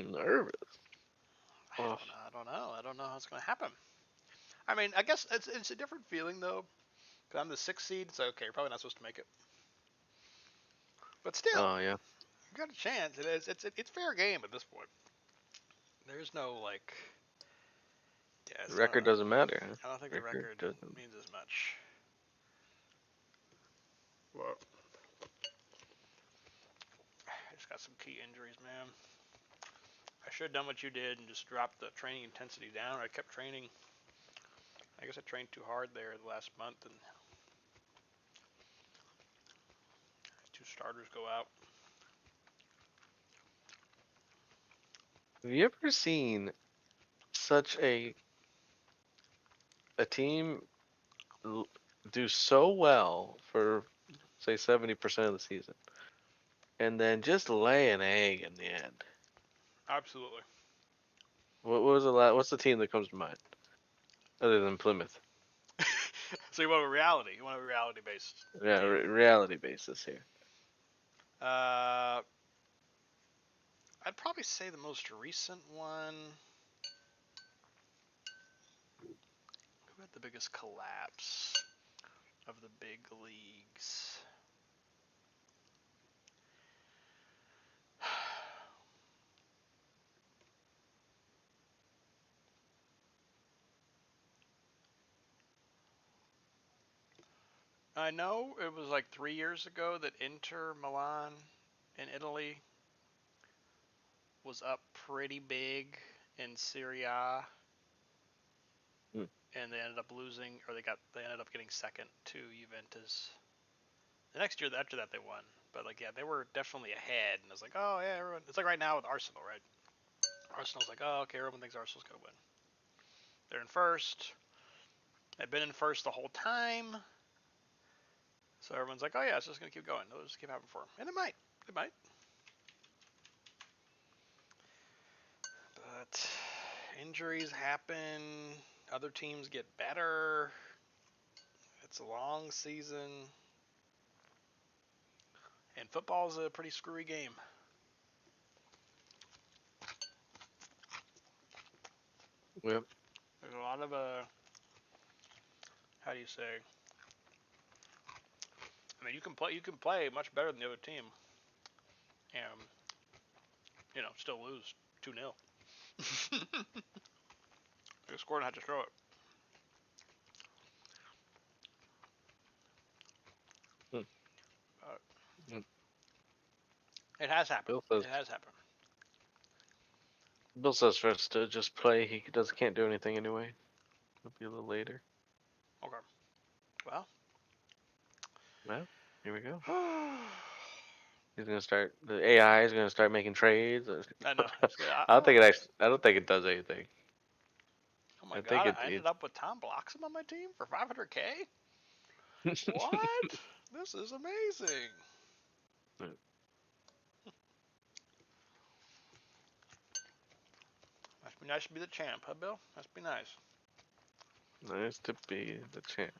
Nervous. Oh, I don't know. I don't know how it's going to happen. I mean, I guess it's a different feeling though. Cause I'm the sixth seed, so okay, you're probably not supposed to make it. But still, oh yeah. you got a chance. It is. It's fair game at this point. There's no like. The Yes, record doesn't matter. Huh? I don't think the Record record doesn't. means as much. Well, I just got some key injuries, man. I should have done what you did and just dropped the training intensity down. I kept training. I guess I trained too hard there the last month, and two starters go out. Have you ever seen such a team do so well for say 70% of the season, and then just lay an egg in the end? Absolutely. What was the last? What's the team that comes to mind other than Plymouth? So you want a reality? You want a reality-based Yeah, team? reality basis here. Uh, I'd probably say the most recent one. Who had the biggest collapse of the big leagues? I know it was like 3 years ago that Inter Milan in Italy was up pretty big in Serie A, Hmm. and they ended up losing, or they ended up getting second to Juventus. The next year after that they won, but like yeah, they were definitely ahead, and I was like, oh yeah, everyone. It's like right now with Arsenal, right? Arsenal's like, oh okay, everyone thinks Arsenal's gonna win. They're in first. They've been in first the whole time, so everyone's like, oh yeah, it's just gonna keep going. It'll just keep happening for them, and it might. It might. But injuries happen. Other teams get better. It's a long season. And football's a pretty screwy game. Yep. There's a lot of how do you say? I mean, you can play much better than the other team, and still lose 2-0. You scored and had to throw it. Hmm. Uh, Hmm. it has happened. Bill says It has happened. Bill says for us to just play. He can't do anything anyway. It'll be a little later. Okay. Well. Well, here we go. He's gonna start. The AI is gonna start making trades. I know. I don't think it actually. I don't think it does anything. Oh my I think god! it. I ended It. up with Tom Bloxham on my team for 500K. What? This is amazing. Must be nice to be the champ, huh, Bill? Must be nice. Nice to be the champ.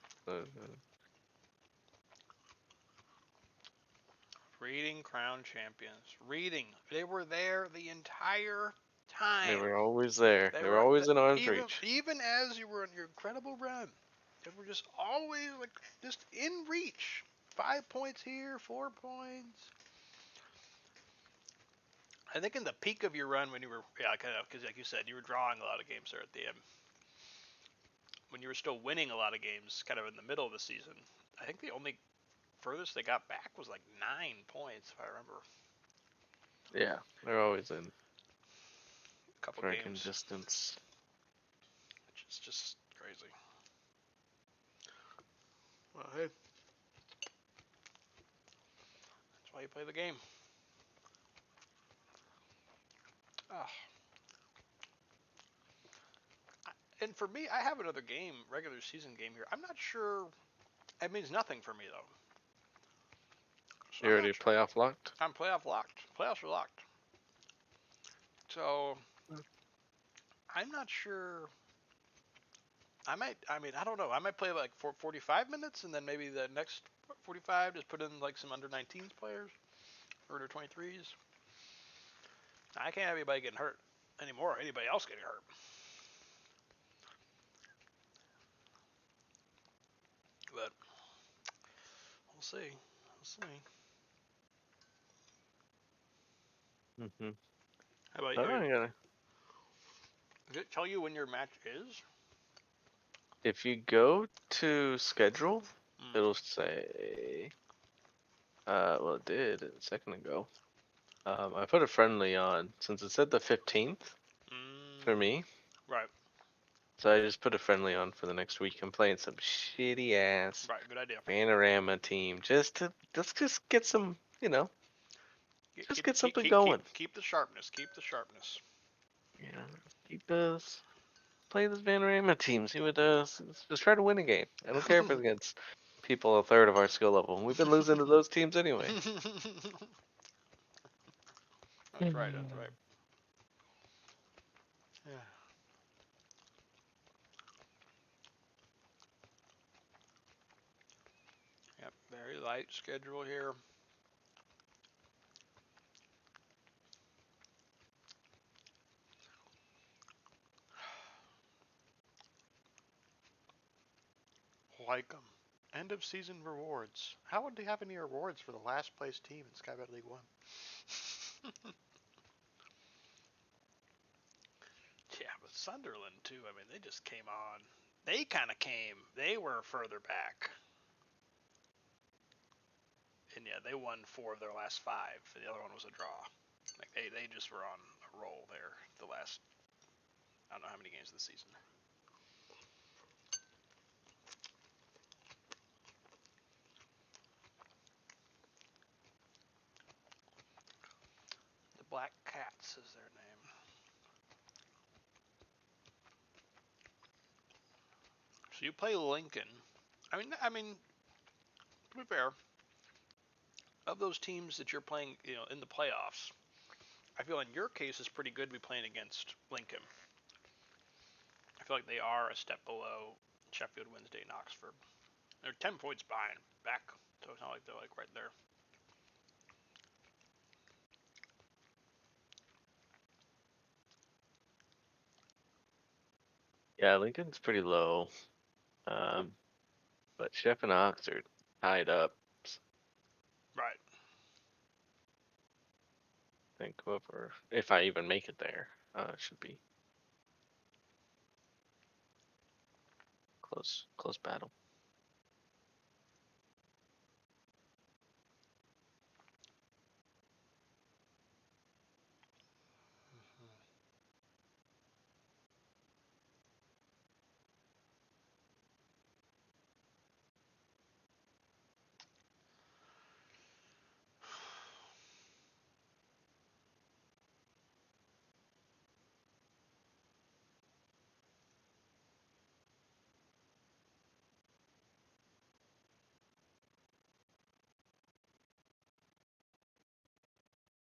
Reading Crown Champions. Reading. They were there the entire They time. were always there. They They were were always in arm's even reach. even as you were on your incredible run. They were just always like just in reach. 5 points here, 4 points. I think in the peak of your run when you were kind of because like you said you were drawing a lot of games there at the end. When you were still winning a lot of games, kind of in the middle of the season. I think the only furthest they got back was like 9 points, if I remember. Yeah, they're always in A couple striking games, distance. which is just crazy. Well, hey, that's why you play the game. Oh. And for me, I have another game, regular season game here. I'm not sure. It means nothing for me though. So You I'm already not sure. playoff locked? I'm playoff locked. Playoffs are locked. So I'm not sure. I might. I mean, I don't know. I might play like for 45 minutes, and then maybe the next 45 just put in like some under 19s players or under 23s. I can't have anybody getting hurt anymore. Anybody else getting hurt. But we'll see. We'll see. Mm-hmm. How about Oh, you? I gotta. Does it tell you when your match is? If you go to schedule, Mm. it'll say. Well, it did a second ago. I put a friendly on since it said the 15th for Mm. me. Right. So I just put a friendly on for the next week. I'm playing some shitty ass Right. Good idea. Panorama team just to let's just get some, just get something going. Keep the sharpness. Keep the sharpness. You know, keep this play this Panorama team. See what does. Just try to win a game. I don't care if it's against people a third of our skill level. We've been losing to those teams anyway. That's right. That's right. Yeah. Yep. Very light schedule here. Like them. End of season rewards. How would they have any rewards for the last place team in Skybet League One? Yeah, but Sunderland too. I mean, they just came on. They kind of came. They were further back, and yeah, they won 4 of their last 5. And the other one was a draw. Like they just were on a roll there. The last I don't know how many games of the season. The Black Cats is their name. So you play Lincoln. I mean, to be fair, of those teams that you're playing, in the playoffs, I feel in your case it's pretty good to be playing against Lincoln. I feel like they are a step below Sheffield Wednesday and Oxford. They're 10 points behind back, so it's not like they're like right there. Yeah, Lincoln's pretty low. Um, but Chef and Ox are tied up. Right. I think whoever, if I even make it there, should be close battle.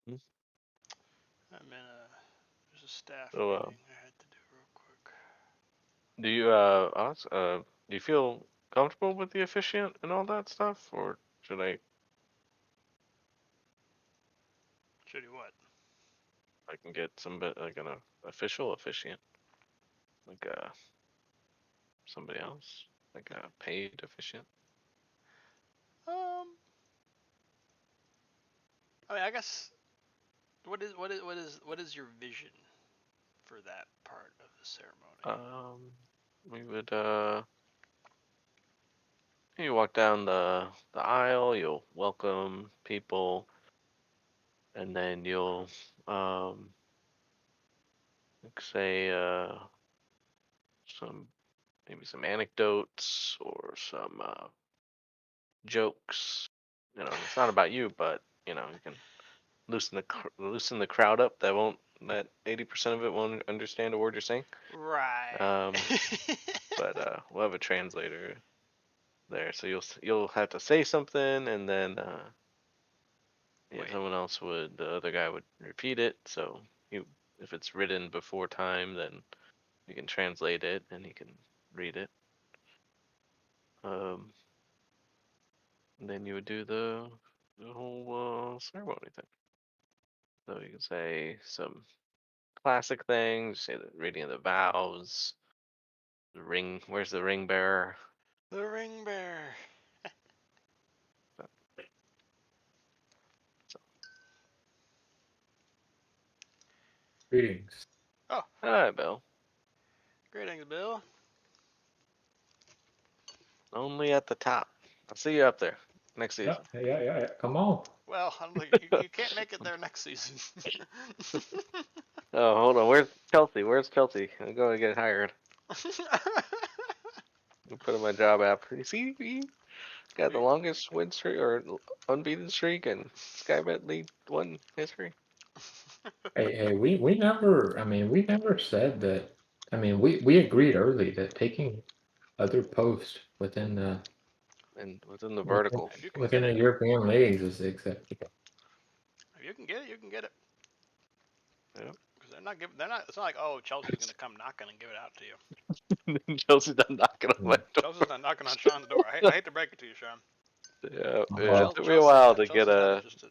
Hmm. I'm in a there's a staff So, meeting I had to do real quick. do you, Ox, do you feel comfortable with the officiant and all that stuff, or should Should do what? I can get some bit like an official officiant, like somebody else, like a paid officiant? Um, I mean, I guess what is your vision for that part of the ceremony? We would you walk down the aisle, you'll welcome people, and then you'll um like say some maybe some anecdotes or some jokes. It's not about you, but you can loosen the crowd up. That 80% of it won't understand a word you're saying. Right. Um, but we'll have a translator there, so you'll have to say something, and then yeah, Wait. someone else the other guy would repeat it. So if it's written before time, then you can translate it and he can read it. Um, and then you would do the whole ceremony thing. So you can say some classic things. Say the reading of the vows. The ring. Where's the ring bearer? The ring bearer. Greetings. Oh, Hi, Bill. greetings, Bill. Only at the top. I'll see you up there next Yeah, season. yeah. Come on. Well, I'm like, you can't make it there next season. Oh, hold on. Where's Chelsea? Where's Chelsea? I'm going to get hired. I'll put in my job app. You see, he got the longest win streak or unbeaten streak in Skybet League One history. Hey, we never. I mean, we never said that. I mean, we agreed early that taking other posts within the And within the within, vertical. If you can within get the it, European leagues is acceptable. if you can get it, you can get it. Yep. Because they're not giving. They're not. It's not like, oh, Chelsea's gonna come knocking and give it out to you. Chelsea's done knocking on my door. Chelsea's not knocking on Sean's door. I hate to break it to you, Sean. Yeah, But yeah. It Well, took me a while to get Chelsea's not a interested.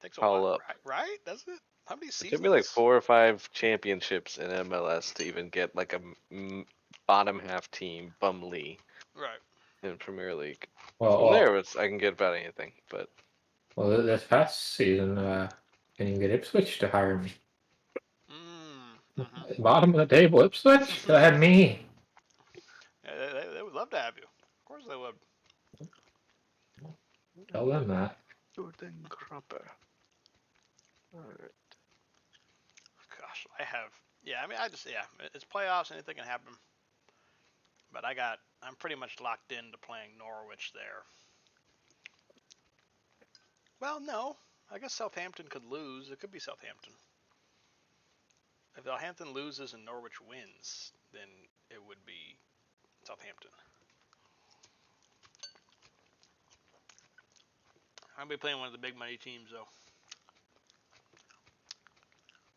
Takes a while, call up. right? Does it? How many It seasons? took me like 4 or 5 championships in MLS to even get like a bottom half team, Bumley, Right. in Premier League. well, From there, well, I can get about anything. But well. This past season, can you get Ipswich to hire me? Bottom of the table, Ipswich. Go ahead, me. Yeah, they would love to have you. Of course they would. Tell them that. Jordan Cropper. Alright. Gosh, I have. Yeah, I mean, it's playoffs. Anything can happen. But I'm pretty much locked into playing Norwich there. Well, no. I guess Southampton could lose. It could be Southampton. If Southampton loses and Norwich wins, then it would be Southampton. I'll be playing one of the big money teams, though.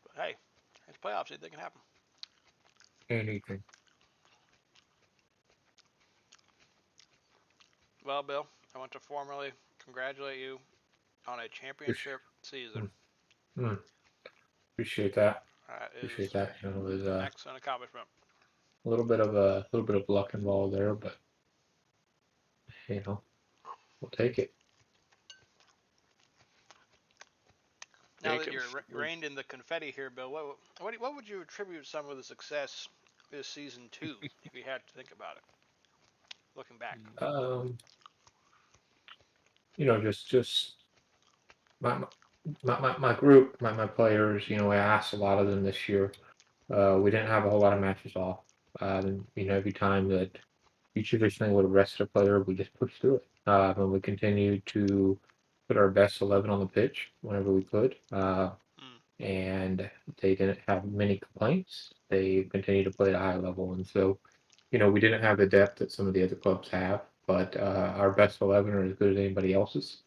But hey, it's playoffs. Anything can happen. Anything. Well, Bill, I want to formally congratulate you on a championship season. Appreciate that. Is Appreciate that. You know, there's an excellent accomplishment. a little bit of luck involved there, but you know, we'll take it. Now that you're reined in the confetti here, Bill, what would you attribute some of the success this season to, if you had to think about it, looking back? You know, just my group, my players. You know, I asked a lot of them this year. We didn't have a whole lot of matches off. You know, every time that you traditionally would have rested a player, we just pushed through it. And we continued to put our best 11 on the pitch whenever we could. And they didn't have many complaints. They continued to play at a high level. And so, you know, we didn't have the depth that some of the other clubs have, but our best 11 are as good as anybody else's.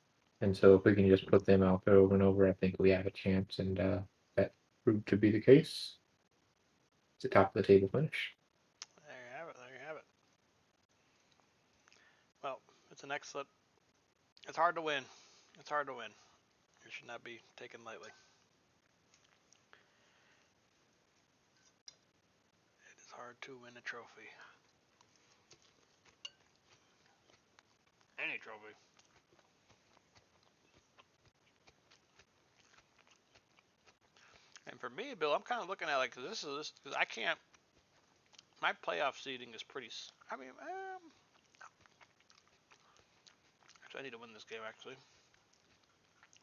And so if we can just put them out there over and over, I think we have a chance. And that proved to be the case. It's a top of the table finish. There you have it. There you have it. Well, it's an excellent. It's hard to win. It's hard to win. It should not be taken lightly. It is hard to win a trophy. Any trophy. And for me, Bill, I'm kind of looking at like because I can't. My playoff seeding is pretty. I mean, actually, I need to win this game actually.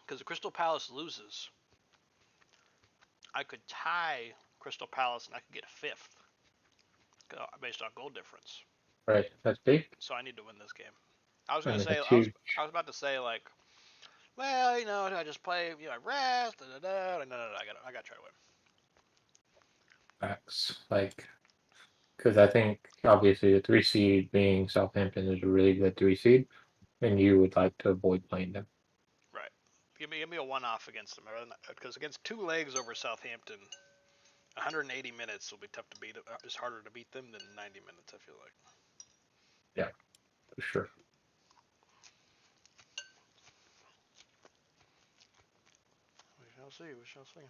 Because if Crystal Palace loses, I could tie Crystal Palace and I could get fifth based on goal difference. Right, that's big. So I need to win this game. I was gonna I mean, say that's I was huge. about to say like, well, you know, I just play, you know, I rest, no, I gotta try to win. Facts. Like, because I think obviously the 3 seed being Southampton is a really good 3 seed, and you would like to avoid playing them. Right. Give me a one-off against them, because against 2 legs over Southampton, 180 minutes will be tough to beat. It's harder to beat them than 90 minutes. I feel like. Yeah, for sure. We shall shall see. We shall see.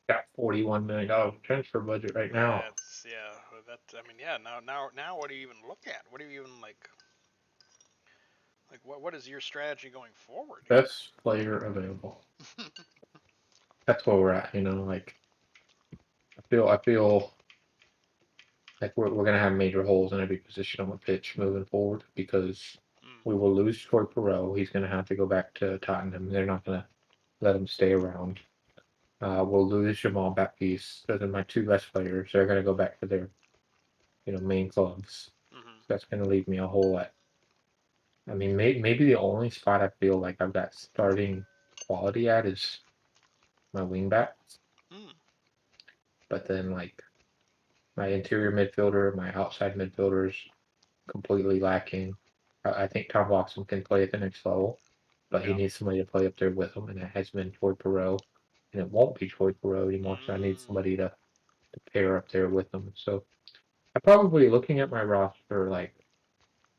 Got $41 million transfer budget right now. That. I mean, yeah. Now, what do you even look at? What do you even like? Like, what is your strategy going forward? Best player available. That's where we're at. Like I feel like we're gonna have major holes in every position on the pitch moving forward because we will lose Troy Perot. He's gonna have to go back to Tottenham. They're not gonna let him stay around. We'll lose Jamal Baptiste. Those are my two best players. They're gonna go back to their main clubs. Mm-hmm. So that's gonna leave me a hole at. I mean, maybe the only spot I feel like I've got starting quality at is my wingbacks. But then, like, my interior midfielder, my outside midfielders, completely lacking. I think Tom Watson can play at the next level, but he needs somebody to play up there with him, and it has been Troy Perot, and it won't be Troy Perot anymore, so I need somebody to pair up there with him. So I'm probably looking at my roster like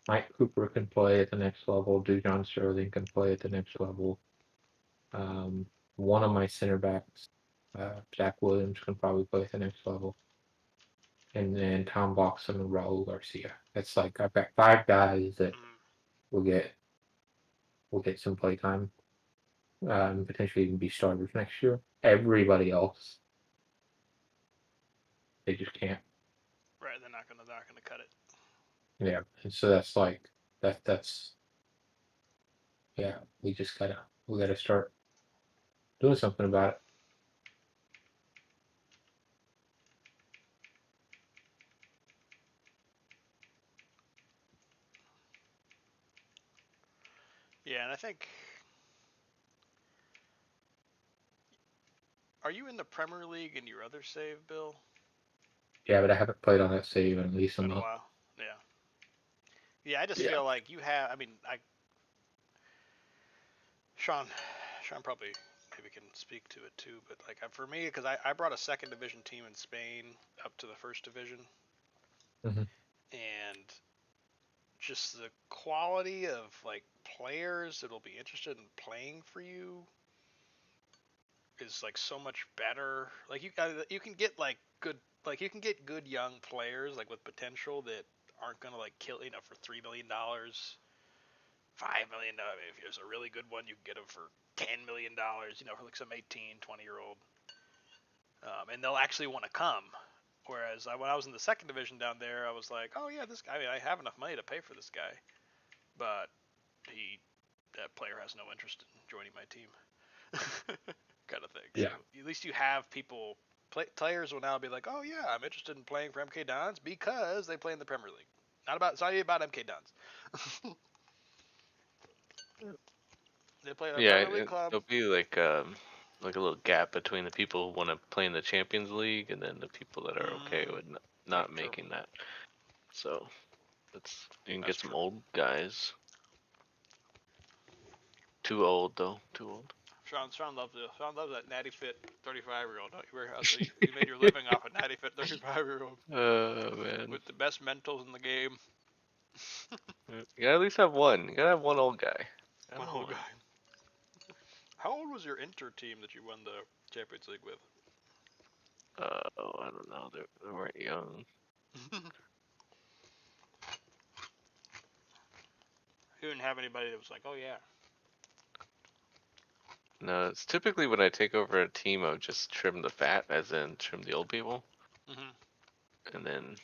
Mike Cooper can play at the next level, Dujon Sterling can play at the next level. One of my center backs, Zach Williams, can probably play at the next level. And then Tom Boxon and Raul Garcia. That's like I've got 5 guys that will get some play time, potentially even be starters next year. Everybody else, they just can't. Right, they're not gonna cut it. Yeah, and so that's like that's yeah. We gotta start doing something about it. Yeah, and I think. Are you in the Premier League in your other save, Bill? Yeah, but I haven't played on that save in at least It's a been a month. while. Yeah. Yeah, I just feel like you have. I mean, Sean probably maybe can speak to it too. But like for me, because I brought a second division team in Spain up to the first division, and just the quality of like players that'll be interested in playing for you is like so much better. Like you can get like good young players like with potential that aren't gonna like kill for $3 million, $5 million. I mean, if there's a really good one, you can get them for $10 million. For like some 18, 20-year-old, and they'll actually want to come. Whereas when I was in the second division down there, I was like, oh yeah, this guy. I mean, I have enough money to pay for this guy, but that player has no interest in joining my team, kind of thing. Yeah. So at least you have people. Players will now be like, oh yeah, I'm interested in playing for MK Dons because they play in the Premier League. It's not even about MK Dons. They play in a Premier League club. There'll be like a little gap between the people who want to play in the Champions League and then the people that are okay with not making that. So you can get some old guys. Too old though. Too old. Sean loves that natty fit 35-year-old. You made your living off a natty fit 35-year-old. Oh man. With the best mentals in the game. You gotta at least have one. You gotta have one old guy. One old guy. How old was your Inter team that you won the Champions League with? I don't know. They weren't young. You didn't have anybody that was like, oh yeah. No, it's typically when I take over a team, I would just trim the fat, as in trim the old people, and then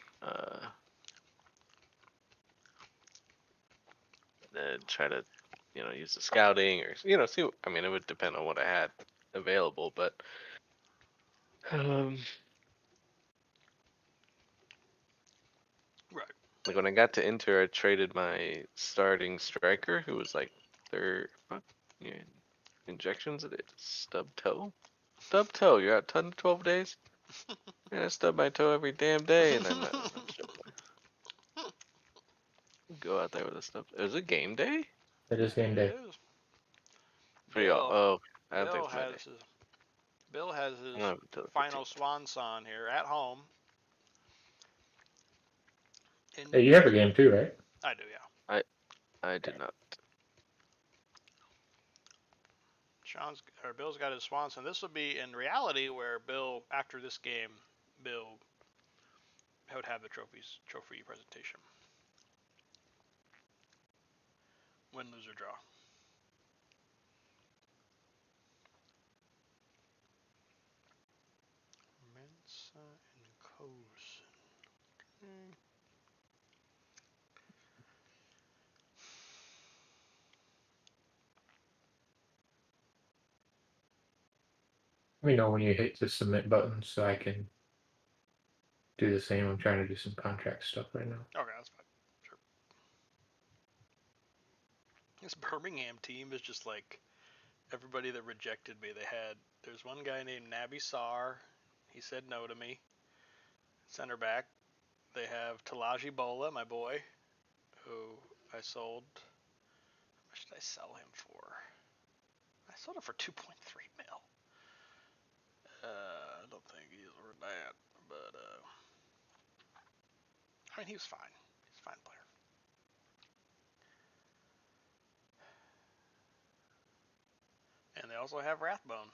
try to, use the scouting or see. I mean, it would depend on what I had available, but um, Right. like when I got to Inter, I traded my starting striker, who was like yeah, injections at it, stub toe. Stub toe. You're out 10 to 12 days. Yeah, I stub my toe every damn day, and I'm go out there with a stub. Is it game day? It is game day. It is. For y'all? Oh, I don't think Bill it's my day. Bill has I his don't have until the final 15th. swan song here at home. Hey, you have a game too, right? I do, yeah. I do not. Bill's got his swan song. This would be in reality where Bill, after this game, Bill would have the trophy presentation. Win, lose, or draw. Mensa and Cozen. Okay. Let me know when you hit the submit button so I can do the same. I'm trying to do some contract stuff right now. Okay, that's fine. Sure. This Birmingham team is just like everybody that rejected me. There's one guy named Naby Sarr. He said no to me. Center back. They have Talaji Bola, my boy, who I sold. How much did I sell him for? I sold him for 2.3 mil. I don't think he's worth that, but I mean, he was fine. He's a fine player. And they also have Rathbone,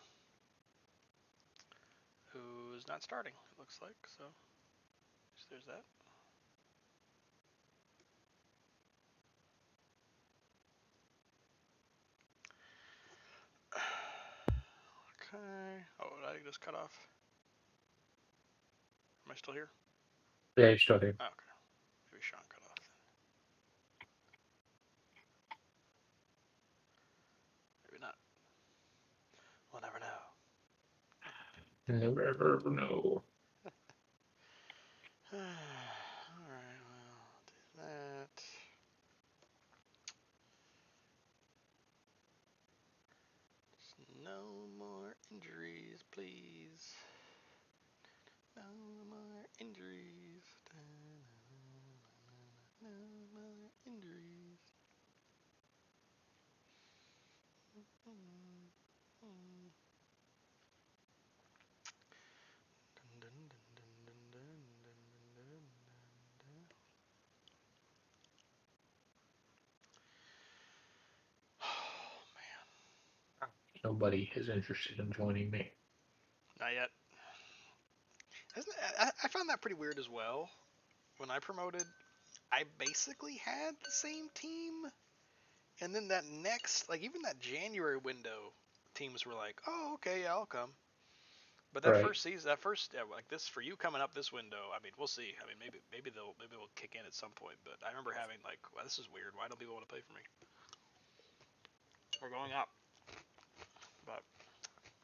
who is not starting, it looks like. So there's that. Okay. Oh, did I just cut off? Am I still here? Yeah, you're still here. Oh, okay. Maybe Sean cut off then. Maybe not. We'll never know. Never ever know. Alright, well, do that. No more injuries, please. No more injuries. No more injuries. Oh man. Nobody is interested in joining me. Not yet. I found that pretty weird as well. When I promoted, I basically had the same team, and then that next, like even that January window, teams were like, "Oh, okay, yeah, I'll come." But that Right. first season, like this for you coming up this window, I mean, we'll see. I mean, maybe they'll kick in at some point. But I remember having like, well, this is weird. Why don't people want to play for me? We're going up, but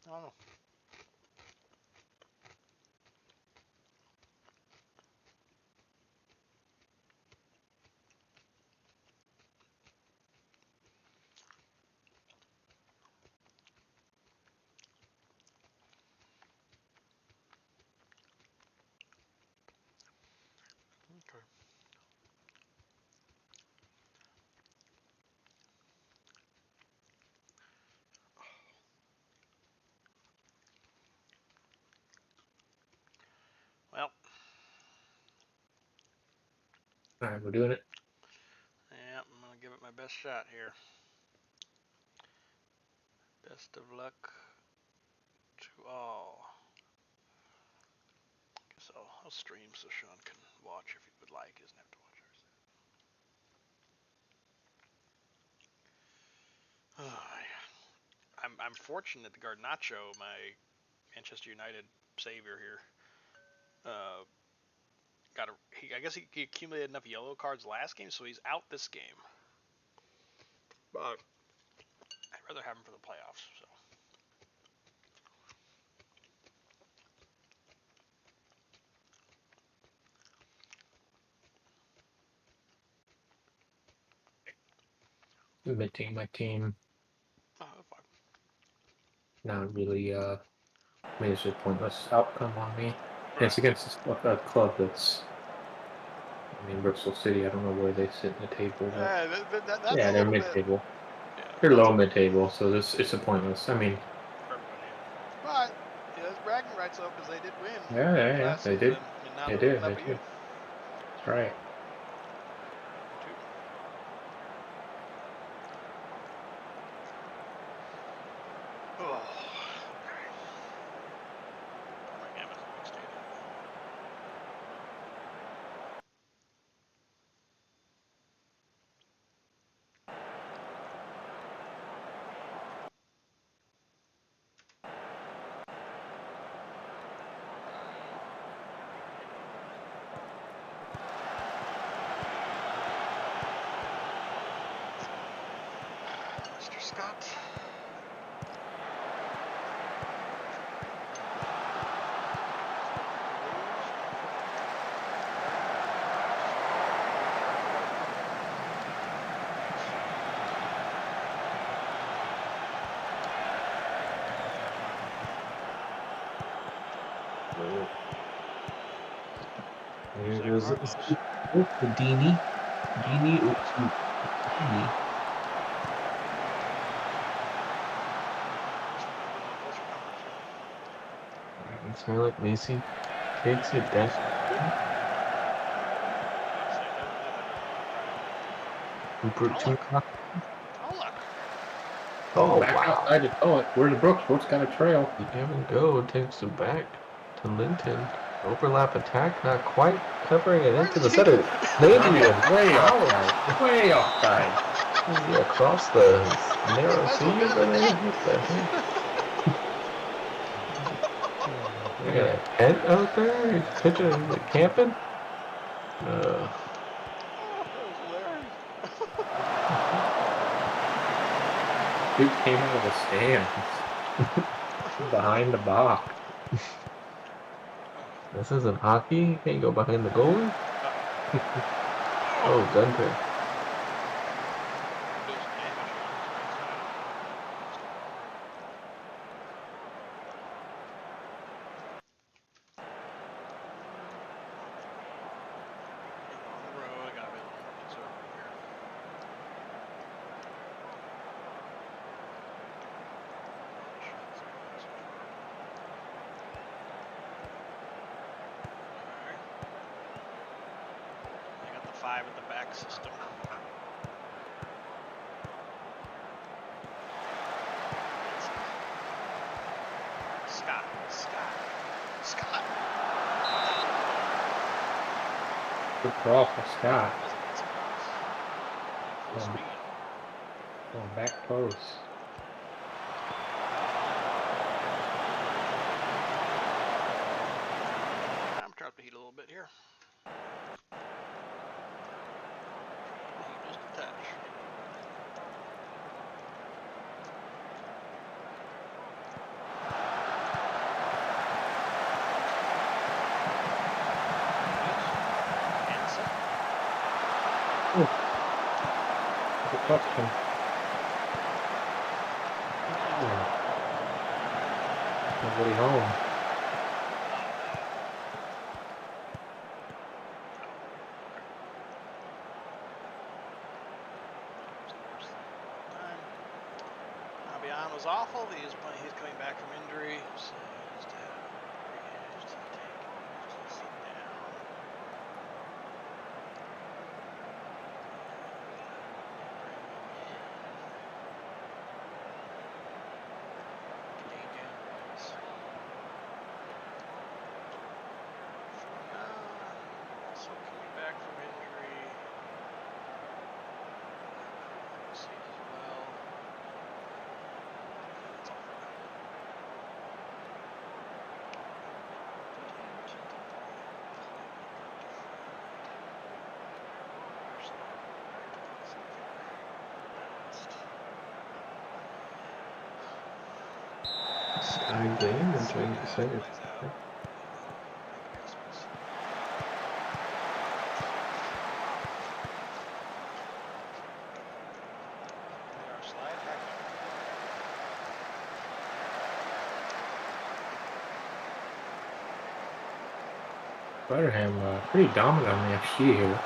I don't know. Okay. Well, All right, we're doing it. yeah, I'm gonna give it my best shot here. Best of luck to all. I guess I'll stream so Sean can watch if he would like. He doesn't have to watch ours. Oh, I'm fortunate that Garnacho, my Manchester United savior here, uh, I guess he accumulated enough yellow cards last game, so he's out this game. But I'd rather have him for the playoffs. So. Admitting my team. Oh, fine. Not really. I mean, it's a pointless outcome on me. Right. It's against a club that's. I mean, Bristol City. I don't know where they sit in the table, but That's yeah, a they're little mid-table. bit. Yeah, They're low mid-table, so it's a pointless. I mean, for everybody. But he has bragging rights though, because they did win yeah, last they season, did. and now They they're did. looking They up at did. you. That's right. Two. Oh. My game is a big stadium. Mr. Scott. There goes the Dini. Dini. It's kind of like Macy takes it down. Cooper two. Oh Back wow! outside to Toilet. Where's Brooks? Brooks got a trail. Gavin Go takes it back to Linton. Overlap attack, not quite covering it into the center. Maybe Way offside. Way offside. Across the narrow seas. What the heck? We got a tent out there. He's pitching, camping. Dude came out of the stands. Behind the box. This isn't hockey. You can't go behind the goalie. Oh, Gunter. Five at the back system. Scott. Good crawl for Scott. Going back post. I'm trying to heat a little bit here. Just a touch. Good question. Nobody home. Abian was awful. He's coming back from injury. So Sky game and change the center. Rotherham pretty dominant on the XG here.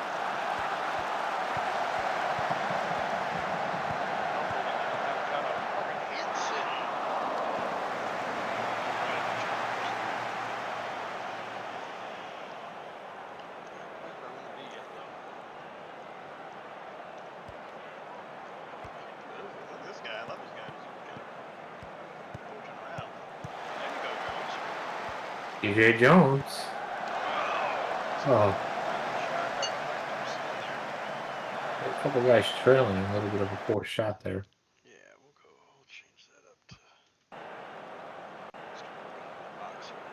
DJ Jones. Oh. A couple guys trailing, a little bit of a poor shot there. Yeah, we'll change that up to start working on the box here.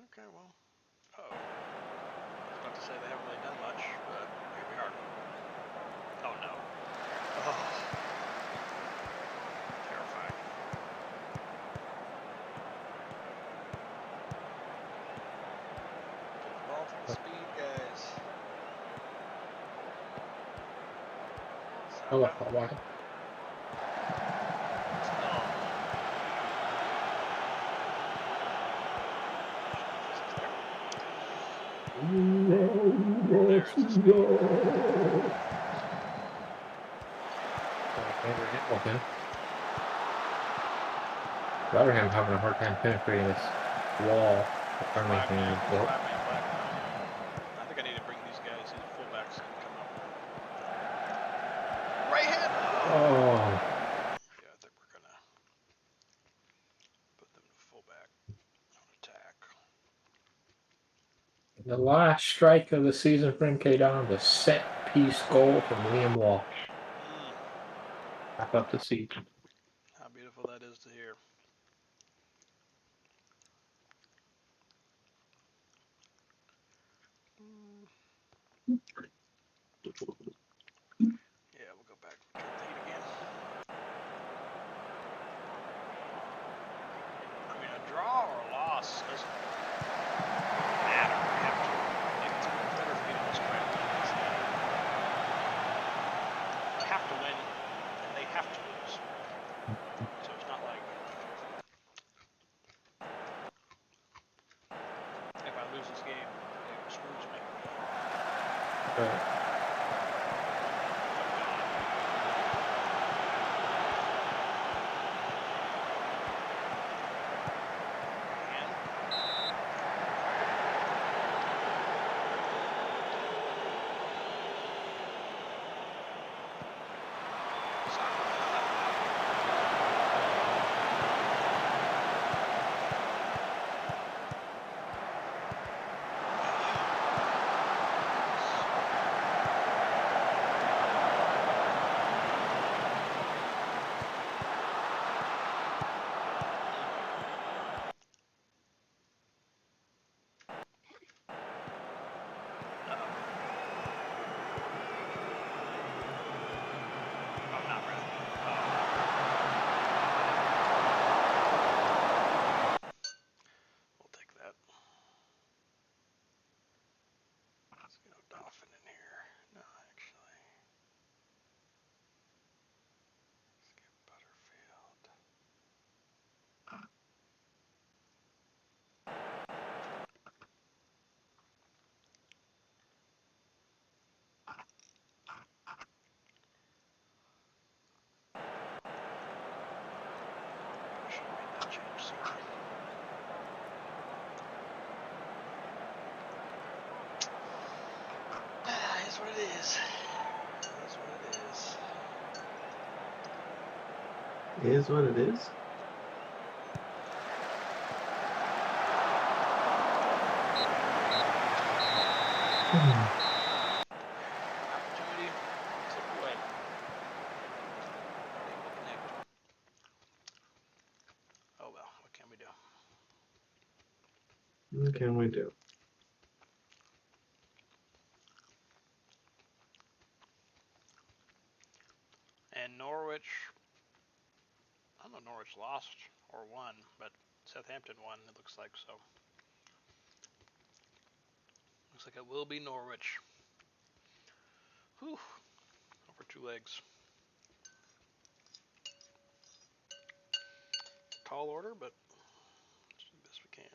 Okay, well. Uh-oh. I was about to say they haven't really done much, but here we are. Oh no. Oh. Terrifying. Get the ball to the speed, guys. Oh, why? Okay. Rotherham having a hard time penetrating this wall. I think I need to bring these guys, these fullbacks, and come up. Right hand! Oh. Yeah, I think we're gonna put them to fullback on attack. The last strike of the season for MK Don, the set piece goal from Liam Walsh. Wrap up the season. How beautiful that is to hear. Yeah, we'll go back and turn the heat again. I mean, a draw or a loss doesn't matter. We have to. It's better for me to just try to win this game. I have to win, and they have to lose. So it's not like if I lose this game, it screws me. Right. That's what it is. That's what it is. Is what it is. Opportunity took away. Able to connect. Oh well, what can we do? What can we do? And Norwich, I don't know if Norwich lost or won, but Southampton won, it looks like, so. Looks like it will be Norwich. Whew. Over 2 legs. Tall order, but let's do the best we can.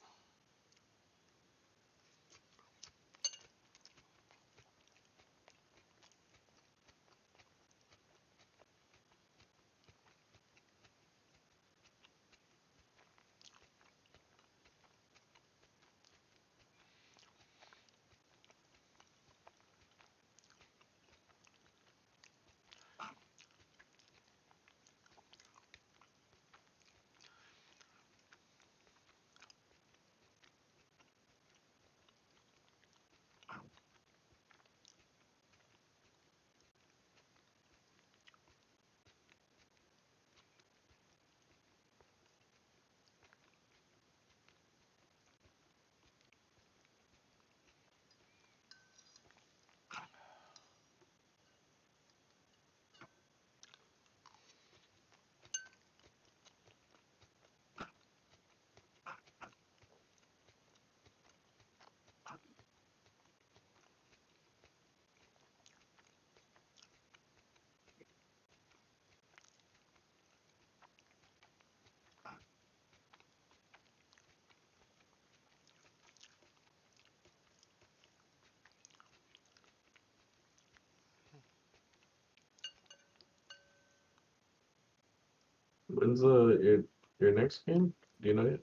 When's your next game? Do you know yet?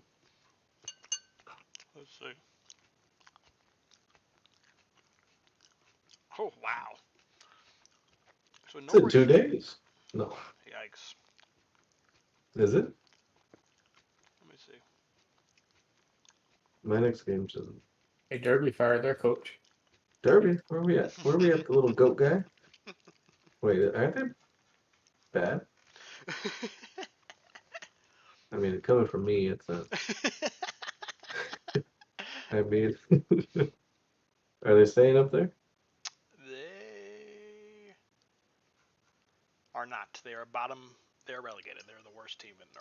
Let's see. Oh, wow. So It's in Norwich. 2 days. No. Yikes. Is it? Let me see. My next game's in Hey, Derby fired their coach. Derby. Where are we at? Where are we at? The little goat guy? Wait, aren't they bad? I mean, coming from me, it's not. I mean, are they staying up there? They are not. They are bottom. They're relegated. They're the worst team in the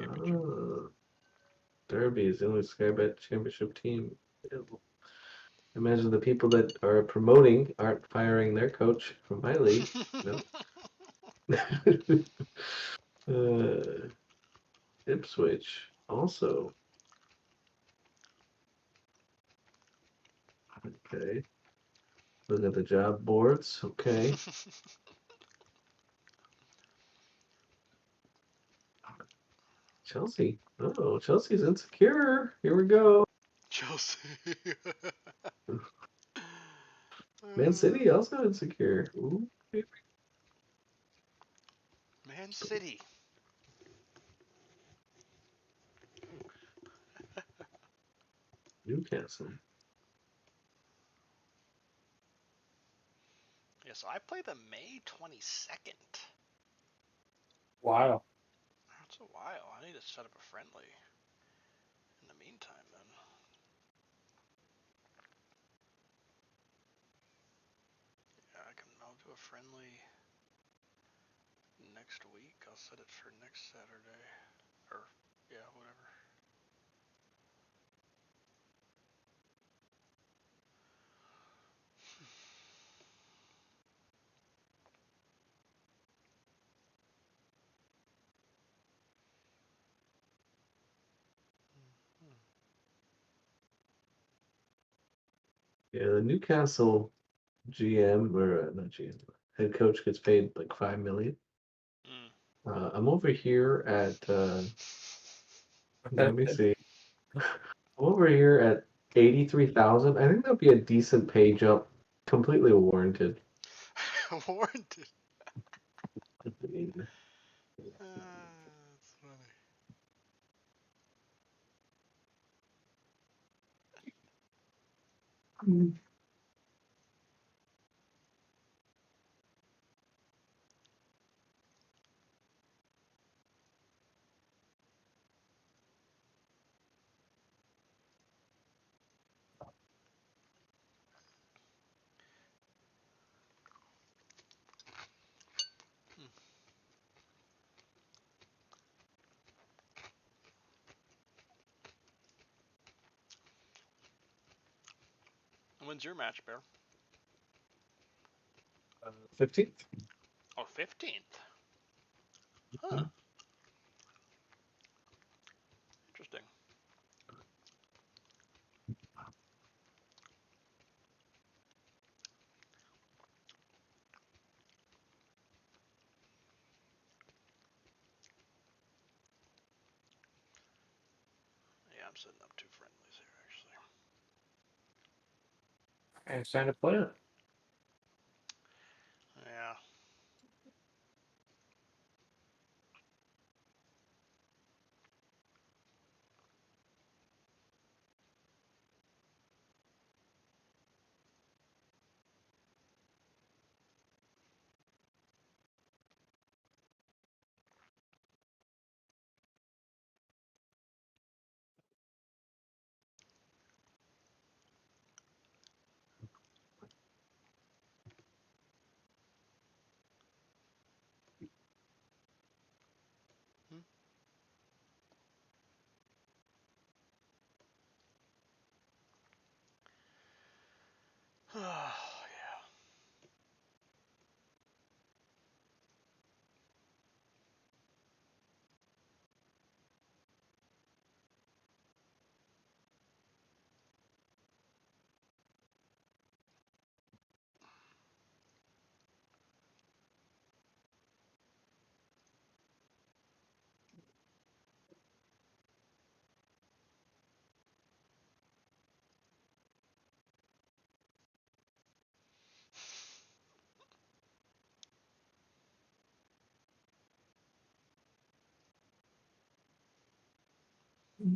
championship. Derby is the only Sky Bet championship team. Imagine the people that are promoting aren't firing their coach from my league. No. Ipswich also. Okay. Look at the job boards. Okay. Chelsea. Oh, Chelsea's insecure. Here we go. Chelsea. Man City also insecure. Ooh. Man City. Newcastle. Yeah, so I play the May 22nd. Wow. That's a while. I need to set up a friendly in the meantime, then. Yeah, I'll do a friendly next week. I'll set it for next Saturday. Or, yeah, whatever. Yeah, the Newcastle GM or not GM, head coach gets paid like $5 million. I'm over here at let me see. I'm over here at 83,000. I think that'd be a decent pay jump, completely warranted. Warranted. I mean, That's funny. When's your match, Bear? 15th. Oh, 15th. Huh. Interesting. Yeah, I'm setting up 2 friendlies here, actually. And it's time to play it. Yeah. Yeah.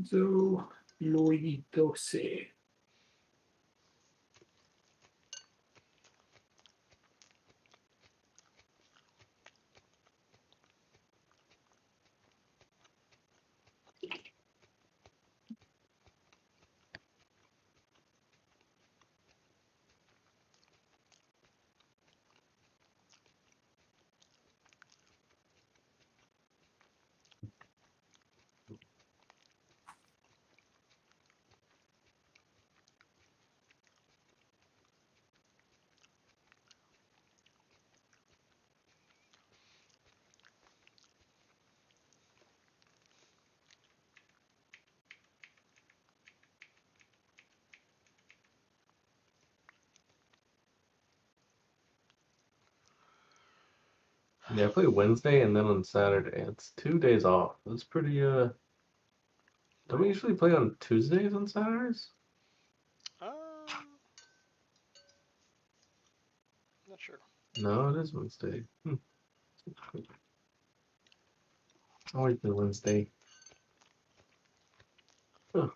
So, Luigi 12. Yeah, I play Wednesday and then on Saturday. It's 2 days off. That's pretty Don't we usually play on Tuesdays on Saturdays? Not sure. No, it is Wednesday. Always been Wednesday. Huh.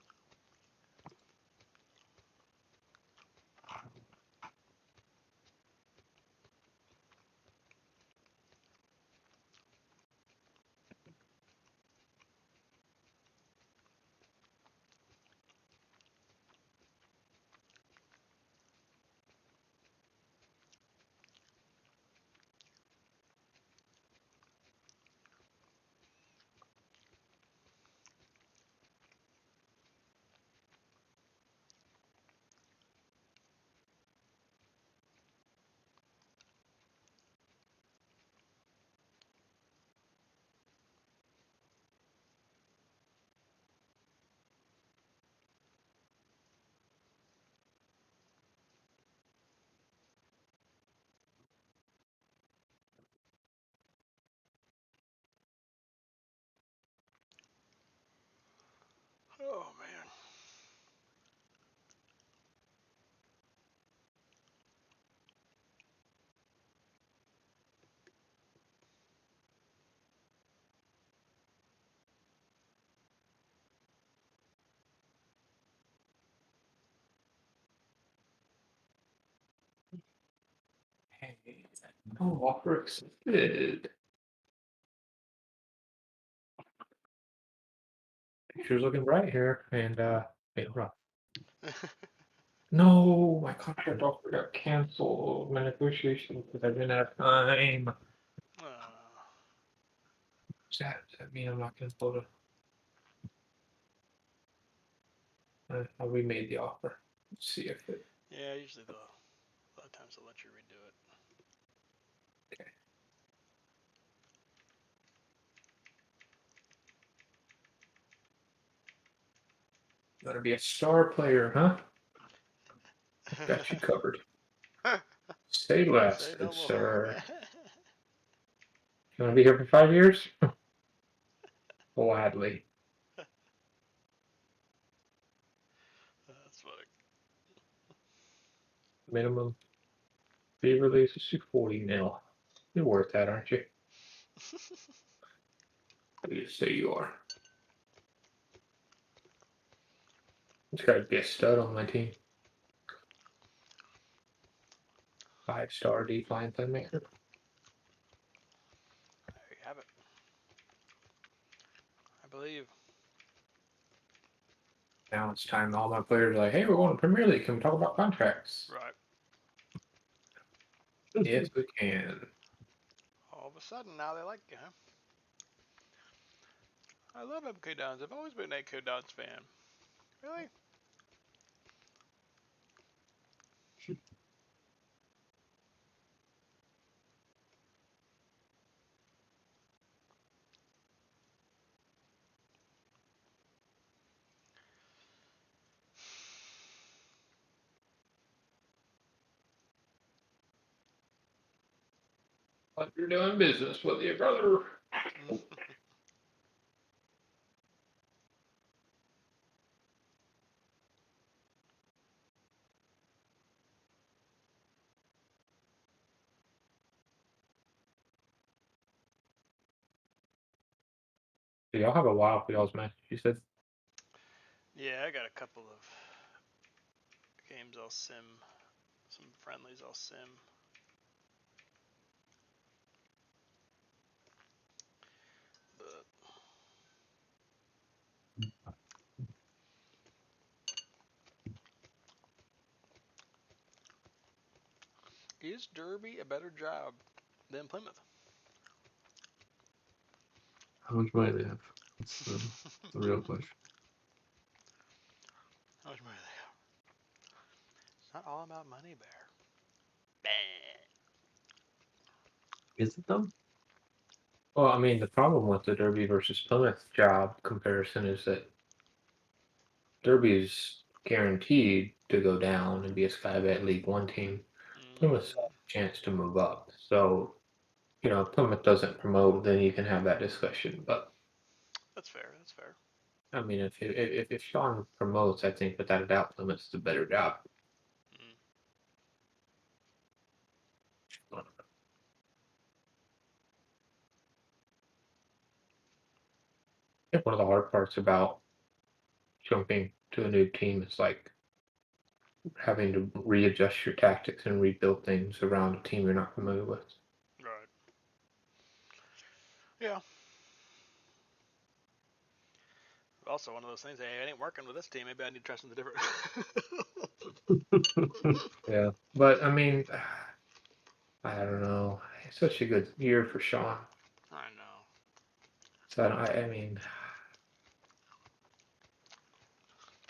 Oh, man. Hey, no offer accepted. Picture's looking bright here, and wait, hold on. No, my contract offer got canceled. My negotiation because I didn't have time. Does that mean I'm not gonna be able to? We made the offer. Let's see if it. Yeah, usually a lot of times they'll let you redo it. Okay. Gotta be a star player, huh? Got you covered. Say less, Say good no more. sir. You want to be here for 5 years? Gladly. That's funny. Minimum fee release is 240 mil. You're worth that, aren't you? What do you say you are? It's got to be a stud on my team. 5-star decline playmaker. There you have it. I believe. Now it's time all my players are like, hey, we're going to Premier League. Can we talk about contracts? Right. Yes, we can. All of a sudden, now they like you, huh? I love MK Dons. I've always been an MK Dons fan. Really? Like you're doing business with your brother. Do y'all have a while for y'all's match? You said. Yeah, I got a couple of games I'll sim. Some friendlies I'll sim. But is Derby a better job than Plymouth? How much money they have? That's the real question. How much money do they have? It's not all about money, Bear. Is it though? Well, I mean, the problem with the Derby versus Plymouth job comparison is that Derby is guaranteed to go down and be a Sky Bet League One team. Plymouth's has a chance to move up. So, if Plymouth doesn't promote, then you can have that discussion. But That's fair. That's fair. I mean, if Sean promotes, I think without a doubt Plymouth's a better job. I think one of the hard parts about jumping to a new team is like having to readjust your tactics and rebuild things around a team you're not familiar with. Right. Yeah. Also, one of those things. Hey, it ain't working with this team. Maybe I need to try something different. Yeah, but I mean, I don't know. It's such a good year for Sean. I know. So I mean,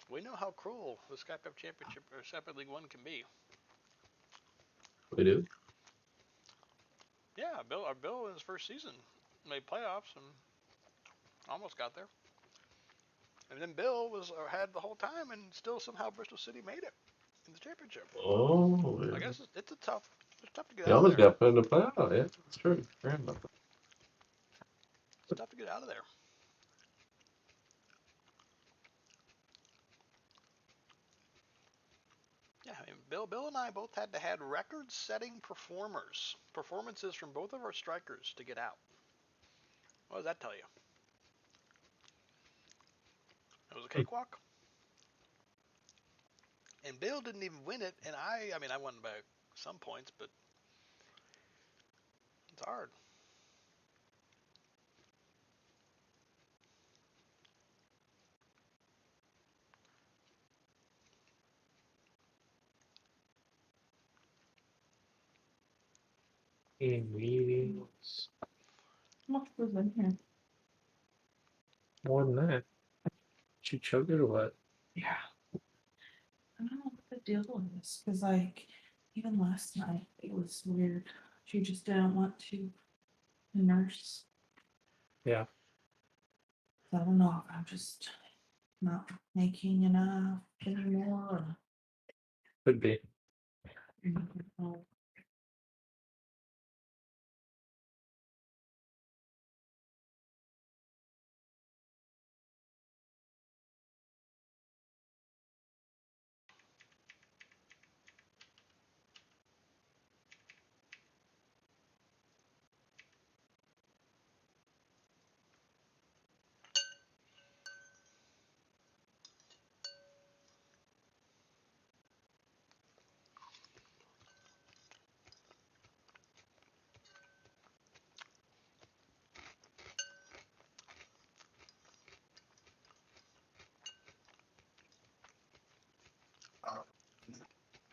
We know how cruel the Sky Cup Championship or Sky Cup League One can be. We do. Yeah, Bill in his first season made playoffs and almost got there. And then Bill had the whole time, and still somehow Bristol City made it in the championship. Oh, I yeah. guess it's tough to get They out of almost there. got put in the playoff. Yeah, that's true. Forgot about that. It's tough to get out of there. Yeah, I mean, Bill and I both had to had record-setting performances from both of our strikers to get out. What does that tell you? It was a cakewalk. And Bill didn't even win it, and I mean, I won by some points, but it's hard. team meetings. How much was in here? More than that. Did you chug it or what? Yeah. I don't know what this deal is, because like even last night it was weird. She just didn't want to nurse. Yeah. So I don't know if I'm just not making enough anymore. Could be. Or,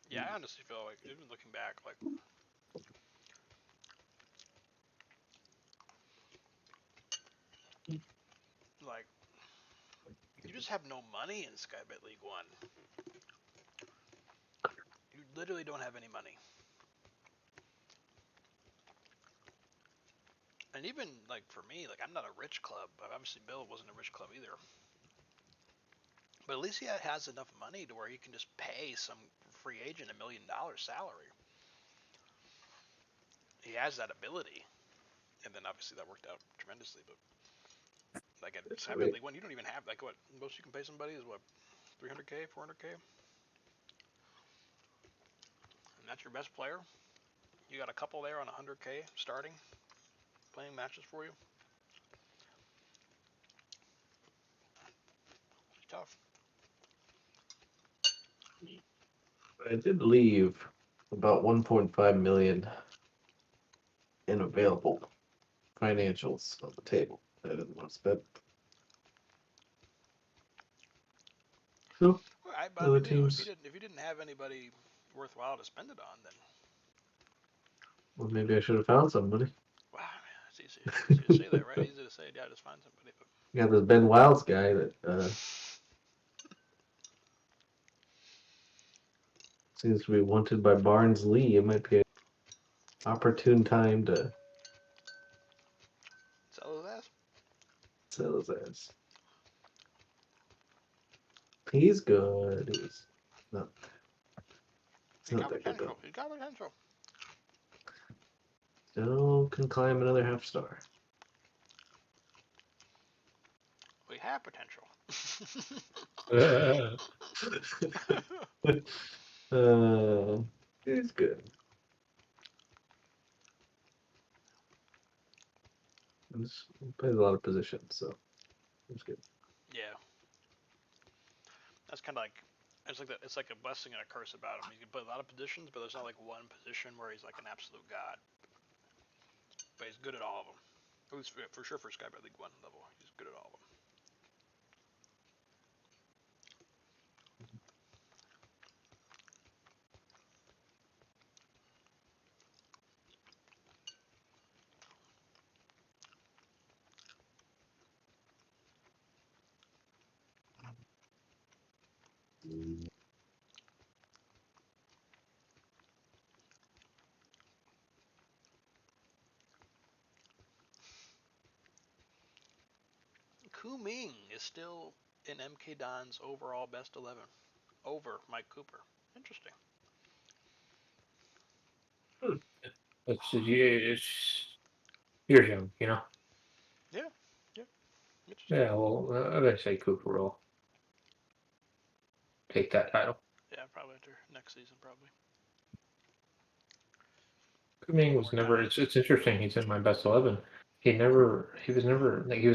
Yeah, I honestly feel like, even looking back, like you just have no money in Skybet League One. You literally don't have any money. And even like for me, like I'm not a rich club. Obviously, Bill wasn't a rich club either. But at least he has enough money to where he can just pay some free agent $1 million salary. He has that ability, and then obviously that worked out tremendously. But like at Skybet League One, you don't even have like what most you can pay somebody is what 300K, 400K, and that's your best player. You got a couple there on 100K starting, playing matches for you. It's tough. I did leave about 1.5 million in available financials on the table. I didn't want to spend. So other teams. If you didn't have anybody worthwhile to spend it on, then Well, maybe I should have found somebody. wow, man, it's easy to say that, right? Easy to say, yeah, just find somebody. But You got this Ben Wilds guy that seems to be wanted by Barnes-Lee. It might be an opportune time to sell his ass. sell his ass. He's good. He's not. It's not that good though. He's got potential. Still can climb another half star. We have potential. He's good. He plays a lot of positions, so it's good. Yeah, that's kind of like it's like a blessing and a curse about him. He can play a lot of positions, but there's not like one position where he's like an absolute god. But he's good at all of them. At least for sure for Skybet League One level, he's good at all of them. Ku Ming is still in MK Don's overall best 11 over Mike Cooper. Interesting. It's you're young, you know. Yeah. Interesting. Yeah, well, I'm gonna say Cooper will take that title. Yeah, probably after next season, probably. Kuming was never. It's interesting. He's in my best 11. He was never like he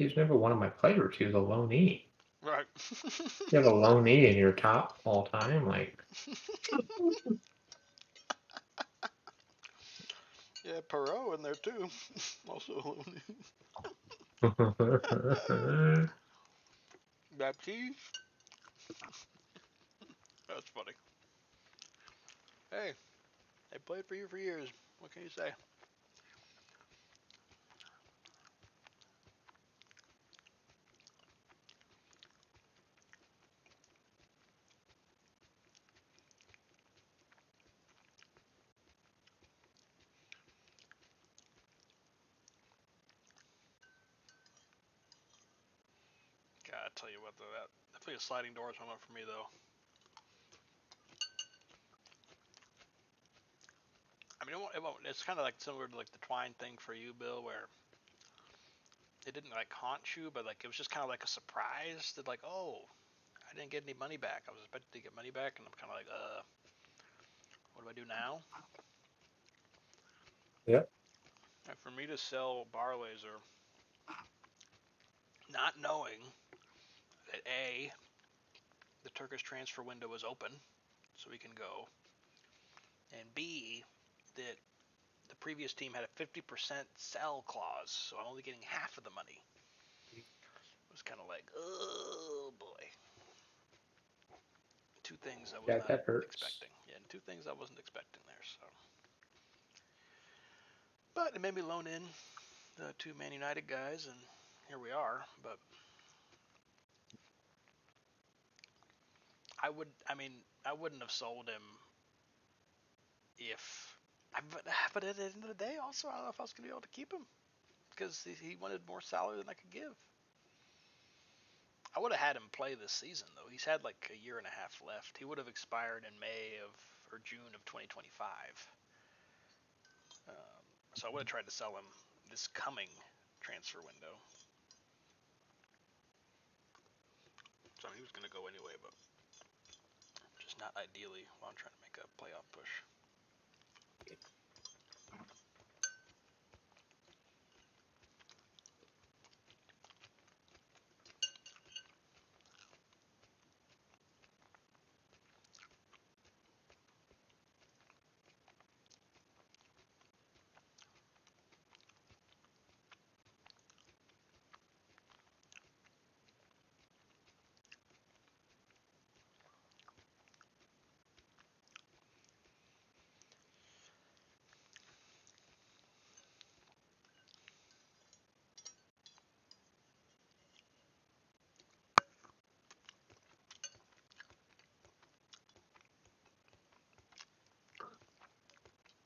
was never one of my players. He was a loanee. Right. You have a loanee in your top all time, like. Yeah, Perot in there too. Also Baptiste. That's funny. Hey, they played for you for years. What can you say? tell you what, though, that definitely a sliding doors moment for me, though. I mean, it's kind of like similar to like the Twine thing for you, Bill, where it didn't like haunt you, but like it was just kind of like a surprise that like, oh, I didn't get any money back. I was expected to get money back, and I'm kind of like, what do I do now? Yep. And for me to sell bar laser, not knowing that A, the Turkish transfer window was open, so we can go, and B, that the previous team had a 50% sell clause, so I'm only getting half of the money. It was kind of like, oh boy. Two things I was not expecting. Yeah, two things I wasn't expecting there. So, but it made me loan in the two Man United guys, and here we are. But I wouldn't have sold him if. But at the end of the day, also, I don't know if I was gonna be able to keep him because he wanted more salary than I could give. I would have had him play this season though. He's had like a year and a half left. He would have expired in May or June of 2025. So I would have tried to sell him this coming transfer window. So he was going to go anyway, but just not ideally while I'm trying to make a playoff push.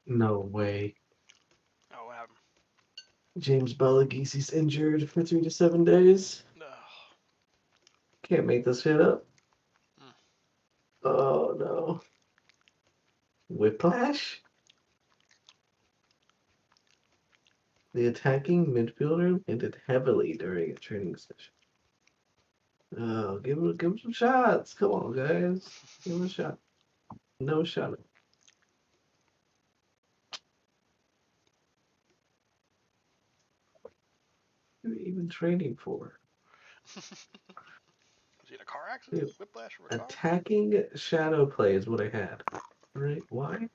No way. Oh, what happened? James Balagiesi's injured for 3 to 7 days. No. Can't make this shit up. Hmm. Oh no. Whiplash? The attacking midfielder landed heavily during a training session. Oh, give him some shots. Come on, guys. Give him a shot. No shot. What are you even training for? Was he in a car accident? Dude, Whiplash from a car? attacking shadow play is what I had. Right? Why?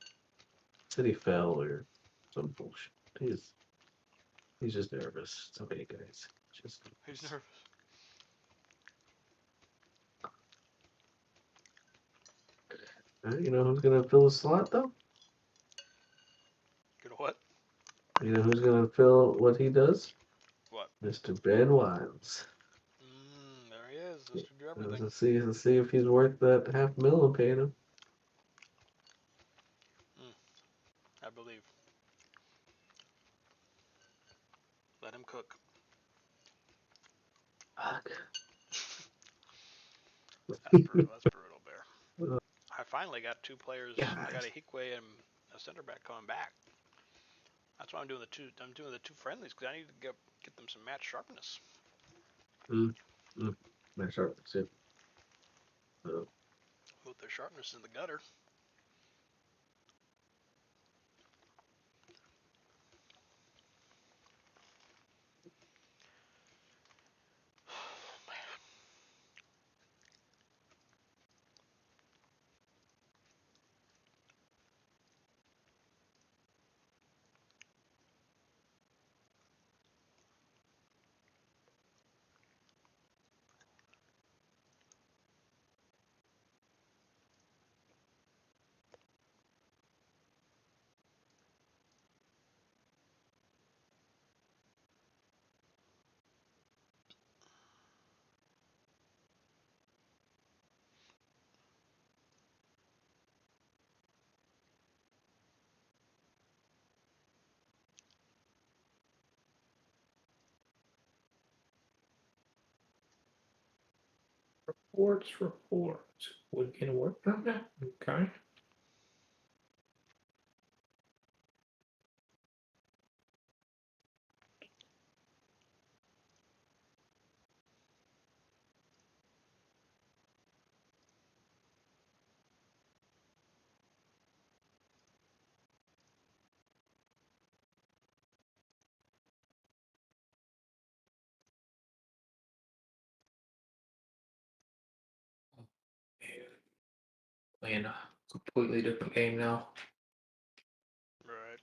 Said he fell or some bullshit. He's just nervous. It's okay, guys. He's nervous. You know who's gonna fill the slot though? You know what? You know who's gonna fill what he does? What? Mr. Ben Wiles. There he is. Just to do everything. Let's see if he's worth that $500,000 I'm paying him. I believe. Let him cook. Fuck. That's brutal, Bear. I finally got two players. Yeah. I got a Hikwe and a center back coming back. That's why I'm doing the two. I'm doing the two friendlies because I need to get them some match sharpness. Match sharpness, yeah. Both their sharpness in the gutter. Sports reports. Would get work on that? Okay. Playing a completely different game now Right.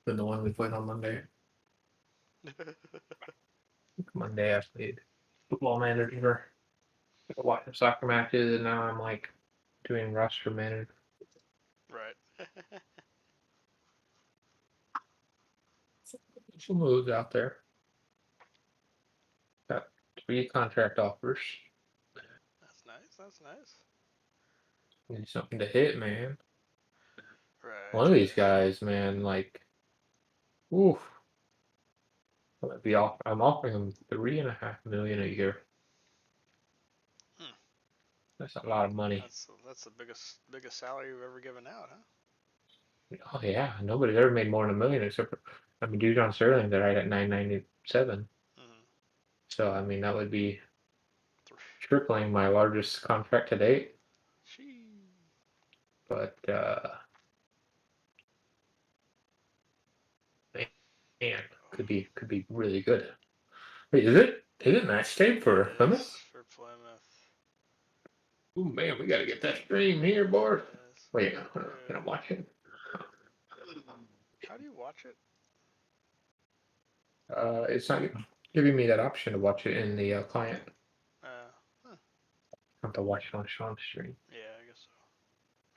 than the one we played on Monday. Monday I played Football Manager. Watching soccer matches, and now I'm like doing roster manager. Right. Some moves out there. Got 3 contract offers. That's nice. That's nice. Need something to hit, man. Right. One of these guys, man, like, oof. I'm offering him $3.5 million a year. Hmm. That's a lot of money. That's the biggest salary you've ever given out, huh? Oh yeah, nobody's ever made more than $1 million except for, Dujon Sterling. They're right at $997. Mm-hmm. So I mean, that would be tripling my largest contract to date. But man, could be really good. Wait, is it match day for Plymouth? For Plymouth. Ooh man, we gotta get that stream here, boy. Wait, can I watch it? How do you watch it? It's not giving me that option to watch it in the client. Huh. I have to watch it on Sean's stream. Yeah, I guess so.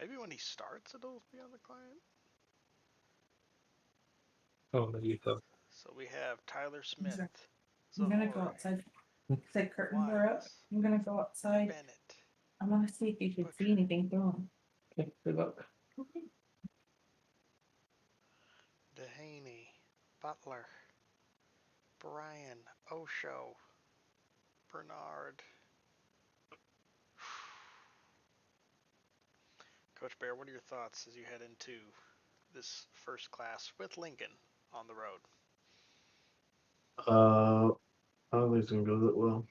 Maybe when he starts, it'll be on the client. Oh, maybe so. So we have Tyler Smith. Exactly. I'm gonna go outside. The curtains are up. I'm gonna go outside. Bennett. I want to see if you can see anything through them. Okay, good luck. Dehaney. Butler. Brian. Osho. Bernard. Coach Bear, what are your thoughts as you head into this first class with Lincoln on the road? I don't think it's gonna go that well.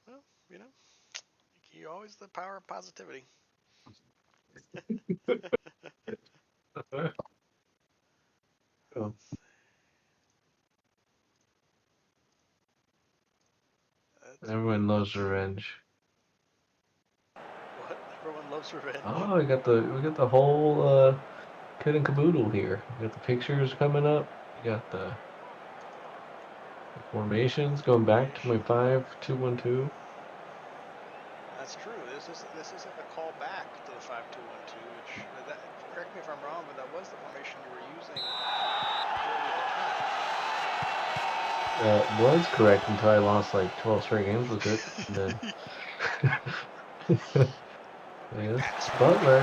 Well, you always the power of positivity. Oh. Everyone loves revenge. What? Everyone loves revenge. Oh, we got the whole kit and caboodle here. We got the pictures coming up. We got the formations going back to my 5-2-1-2. That's true. This isn't a call back to the 5-2-1-2, which correct me if I'm wrong, but that was the formation you were using early That was correct until I lost like 12 straight games with it. And then yes, Butler.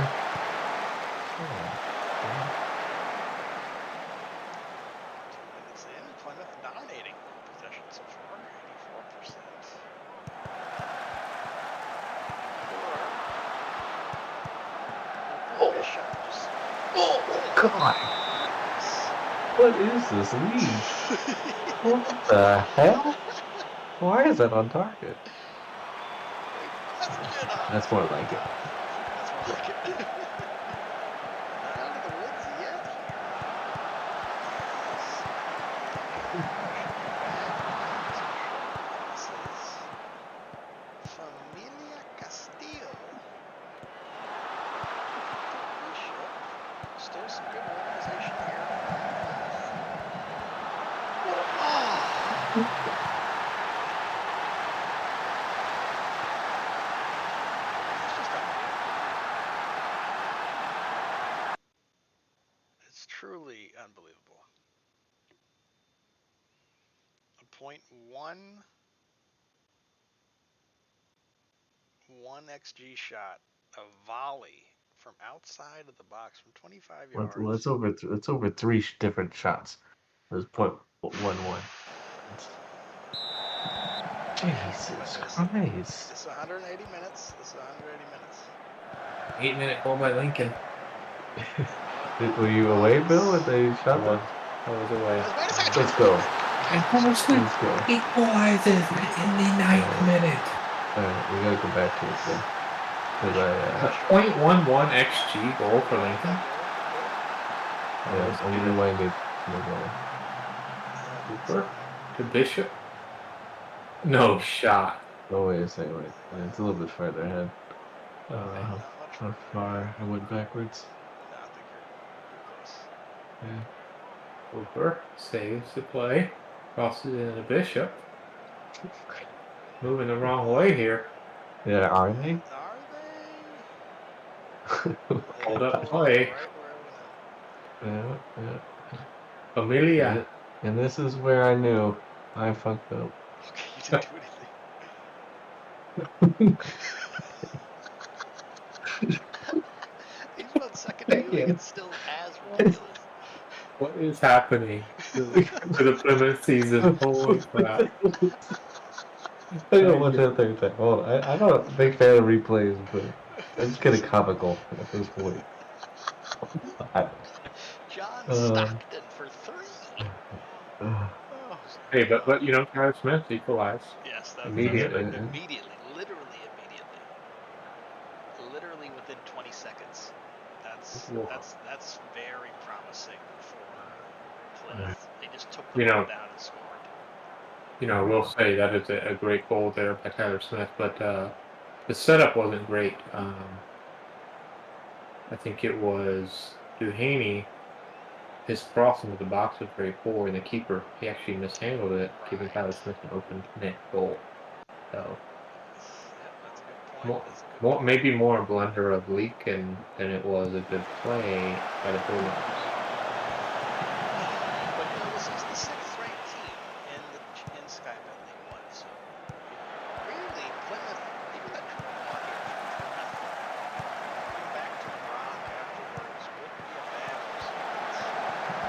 Minutes in, Plymouth dominating possession so far, 84%. Oh God! What is this league? What the hell? Why is that on target? That's more like it. That's more like it. Not out of the woods yet. This is Familia Castillo. Bishop. Still some good organization here. It's truly unbelievable. A .11 XG shot, a volley from outside of the box from 25 yards. Well, it's over 3 different shots. It was .11. Jesus This Christ. is 180 minutes. This is 180 minutes. 8-minute goal by Lincoln. Were you away, Bill, when they shot that? I was away. Wait a second. Let's go. And Homer Smith Let's go. equalizes in the 9th minute. Alright, we gotta go back to it then. Because A .11 XG goal for Lincoln. I'm rewinded. Cooper to Bishop. No shot. Oh, wait a second, wait. Yeah, it's a little bit farther ahead. How far? I went backwards. No, I think you're close. Yeah. Cooper saves the play. Crosses into Bishop. Moving the wrong way here. Yeah, are they? Are they? Hold up play. Right where Yeah, yeah. Amelia. And this is where I knew I fucked up. Okay, you didn't do anything. He's about second viewing. It's still as ridiculous. What is happening to the Plymouth season? Holy crap. I gotta watch that third time. Hold on. I'm not a big fan of replays, but I'm just getting comical at this point. John Stockton for 3. Oh, Hey, but you know, Tyler Smith equalized. yes, that Immediately. immediately, literally immediately, literally within 20 seconds. That's very promising for Plymouth. They just took the ball down and scored. You know, I will say that is a great goal there by Tyler Smith, but the setup wasn't great. I think it was Duhaney. His cross into the box was very poor, and the keeper, he actually mishandled it, giving Tyler Smith an open net goal. So, That's a good point. maybe more a blunder of Lincoln than it was a good play by the Bulldogs. But you know, this is the 6th-ranked team in Sky Bet League 1, so really Plymouth, even that draw here for Plymouth, getting back to the Brom afterwards wouldn't be a bad result.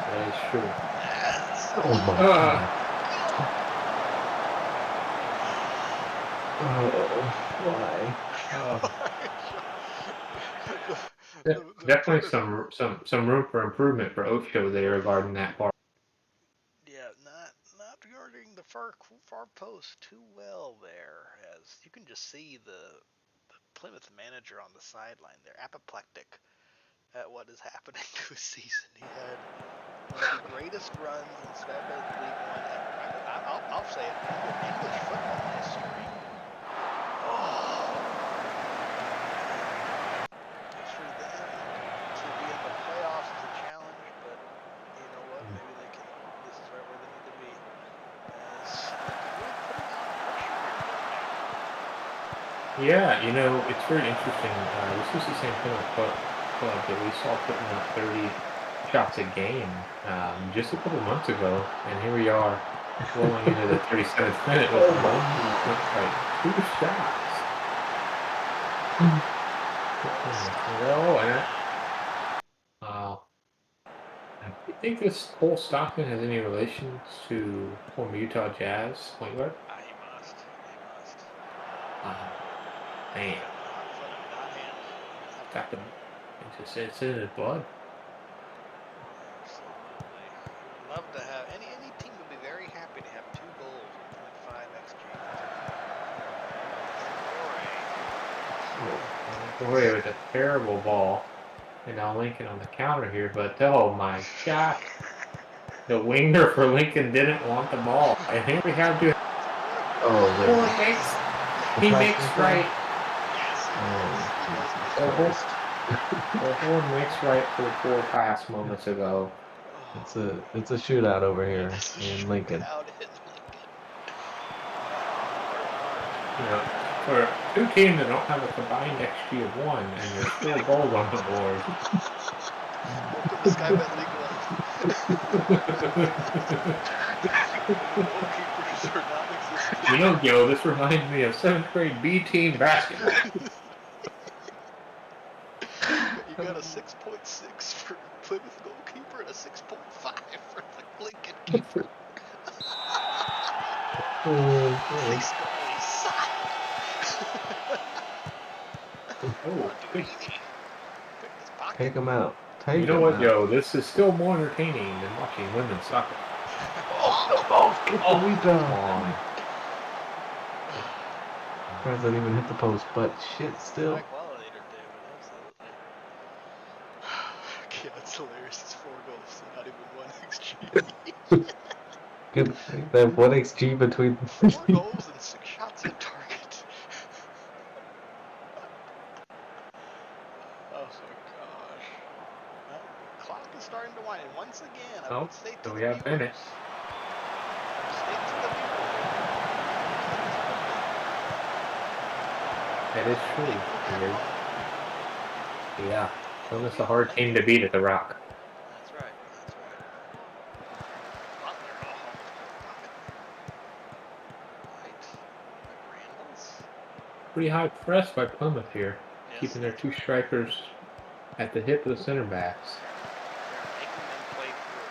That is true. Yes. Oh my god. Why? Definitely some room for improvement for Osho there regarding that part. Yeah, not guarding the far post too well there, as you can just see the Plymouth manager on the sideline there, apoplectic at what is happening to his season. He had one of the greatest runs in Skype League 1 ever. I'll say it, in English football history. Oh. For them to be in the playoffs is a challenge, but you know what? Maybe they can. This is right where they need to be. As really putting on pressure here. Yeah, you know, it's very interesting. This was the same club that we saw putting up 30 shots a game just a couple months ago, and here we are rolling into the 37th minute with two shots. Do you think this Cole Stockton has any relation to former Utah Jazz point guard? He must. Man, got them. It's in his blood. Absolutely. Would love to have any team would be very happy to have 2 goals with 0.5 XG. Boy, it was a terrible ball. And now Lincoln on the counter here, but oh my God. The winger for Lincoln didn't want the ball. And here we have to. He makes right. Horn makes right for the poor pass moments ago. It's a shootout over here in Lincoln. You know, for 2 teams that don't have a combined XG of 1, and there's still goals on the board. Welcome to Sky Bet League 1. You know, Joe, this reminds me of 7th grade B team basketball. You got a 6.6 for Plymouth goalkeeper and a 6.5 for the Lincoln keeper. 6 goals. Oh, good. Pick this pocket. Take him out. Take You know him what, out. Joe? This is still more entertaining than watching women's soccer. Oh, get the Come rebound. on. Surprised I didn't even hit the post, but shit, still. High quality entertainment, absolutely. Okay, that's hilarious. It's 4 goals, so not even 1 XG. Get that 1 XG between 4 goals and 6 shots on target. Oh my gosh. Well, clock is starting to wind. And once again, I would say to so the we have viewers. Bennett. Say to the viewers. That is true. Yeah. Plymouth's a hard team to beat at the Rock. That's right. That's right. Butler, right. McRandall's. Pretty high press by Plymouth here. Yes, Keeping their that's 2 right. strikers at the hip of the center backs. They're making them play through.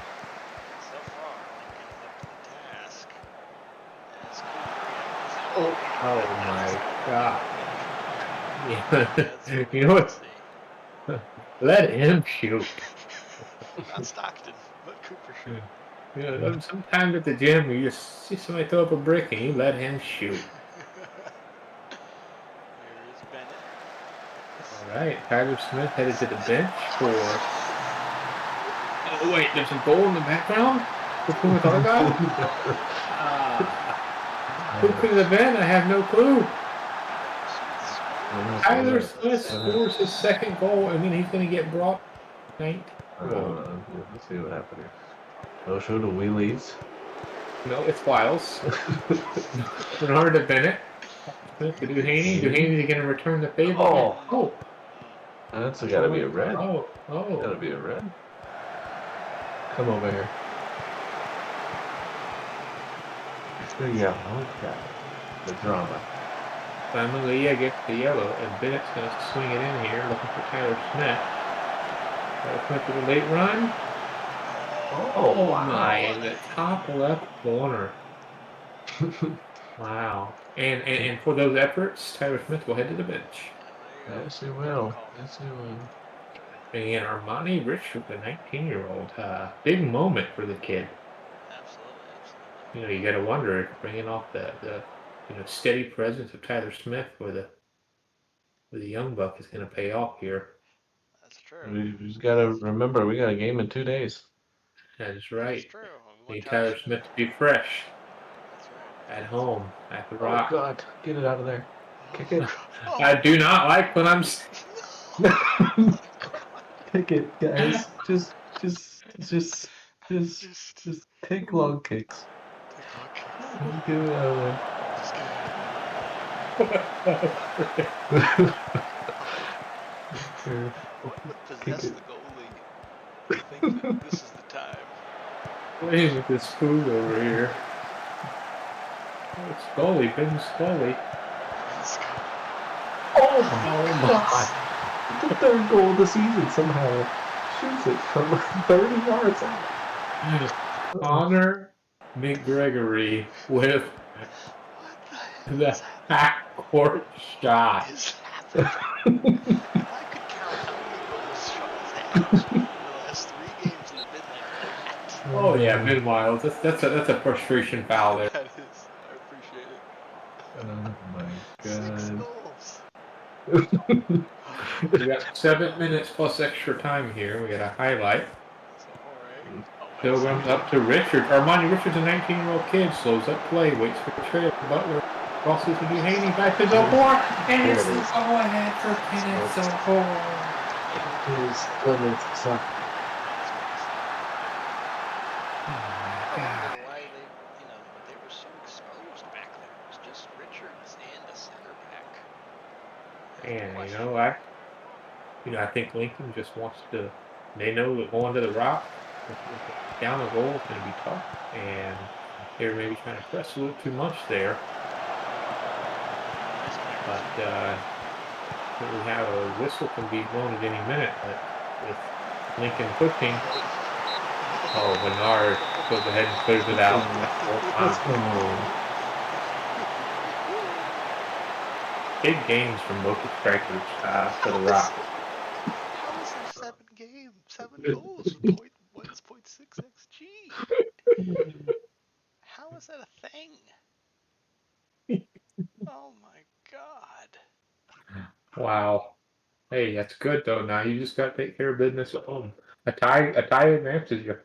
And so far, Lincoln's up to the task. As Cooper Oh my god. That's Yeah. what we You know like to what? see. Let him shoot. Not Stockton, but Cooper shoot. Yeah, sometimes at the gym, you just see somebody throw up a brick and you let him shoot. Here is Bennett. Alright, Tyler Smith headed to the bench for... Oh wait, there's a goal in the background? For Plymouth Argyle? Who could it have been? I have no clue. Tyler Smith scores his 2nd goal and then he's going to get brought 19. Let's see what happened here. No show to wheelies. No, it's Wiles. Bernard to Bennett. Smith to Duhaney. Duhaney's going to return the favor. Oh! That's gotta be a red. Oh. Gotta be a red. Come over here. There you go. Okay. The drama. Simon Leah gets the yellow, and Bennett's going to swing it in here, looking for Tyler Smith. Tyler Smith with a late run. Oh my, in the top left corner. Wow. And for those efforts, Tyler Smith will head to the bench. Yes, he will. Yes, he will. And Armani Richard, the 19-year-old, big moment for the kid. Absolutely. You know, you got to wonder if bringing off the steady presence of Tyler Smith with a young buck is going to pay off here. That's true. We just gotta remember we got a game in 2 days. That is right. That's true. Need Tyler Smith to be fresh. That's right. At home, at the Rock. Oh God, get it out of there. Kick it. I do not like when I'm... Kick it, guys. Just take long kicks. Get it out of there. Possess the goalie. I think that this is the time. Playing with this food over here. Oh, it's Scully, Ben Scully. Oh my God. The 3rd goal of the season somehow. Shoots it from 30 yards out. Connor McGregory with the half-court shot. If I could count how many goals Sean's had in the last 3 games that have been like that. Oh yeah, Ben Wiles. That's a frustration foul there. That is. I appreciate it. Oh my 6 God. goals. We got 7 minutes plus extra time here. We got a highlight. Pilgrim's up to Richard. Armani Richards, a 19-year-old kid, slows up play, waits for the trailer. Butler crosses to Duhaney, back to Zopor, and it's the goal ahead for Kenneth Zopor. His limits suck. Why they were so exposed back there. It was just Richards and a center back. And I think Lincoln just wants to. They know that going to the Rock down the goal is going to be tough, and they're maybe trying to press a little too much there. But we have a whistle can be blown at any minute. But with Lincoln pushing, Bernard goes ahead and clears it out. Let's go. big games from local strikers for the How Rock. how is there 7 goals with -0.6 xG? How is that a thing? Oh my god. Wow. Hey, that's good though. Now you just got to take care of business at home. A tie advances you.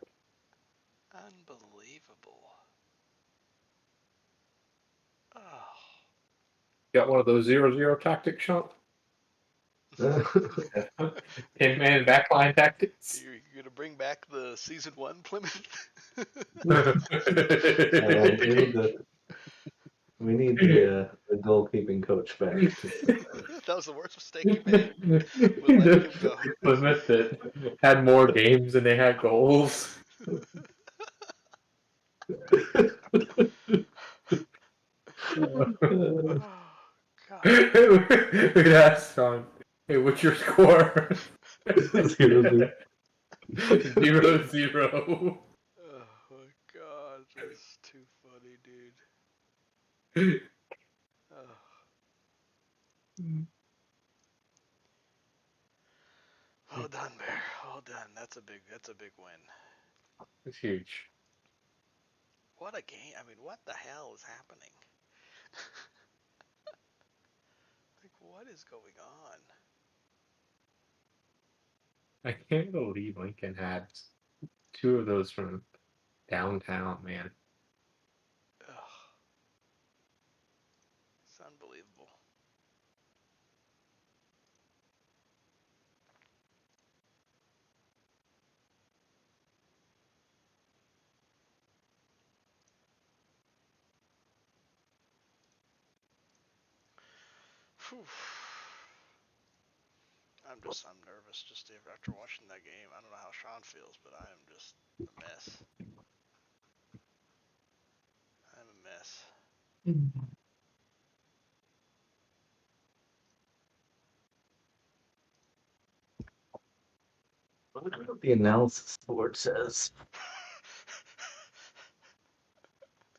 Unbelievable. Oh. Got one of those 0-0 tactics, Sean? 10-man backline tactics. You're gonna bring back the season 1 Plymouth? We need the goalkeeping coach back. That was the worst mistake you made. We're letting him go. Plymouth that had more games than they had goals. Oh, God. We'd ask Sean, hey, what's your score? 0-0. 0-0. Oh my god, that's too funny, dude. Oh. Well done, Bear. Well done. That's a big win. It's huge. What a game. I mean, what the hell is happening? Like, what is going on? I can't believe Lincoln had 2 of those from downtown, man. Ugh. It's unbelievable. Whew. I'm nervous just after watching that game. I don't know how Sean feels, but I am just a mess. I'm a mess. I wonder what the analysis board says.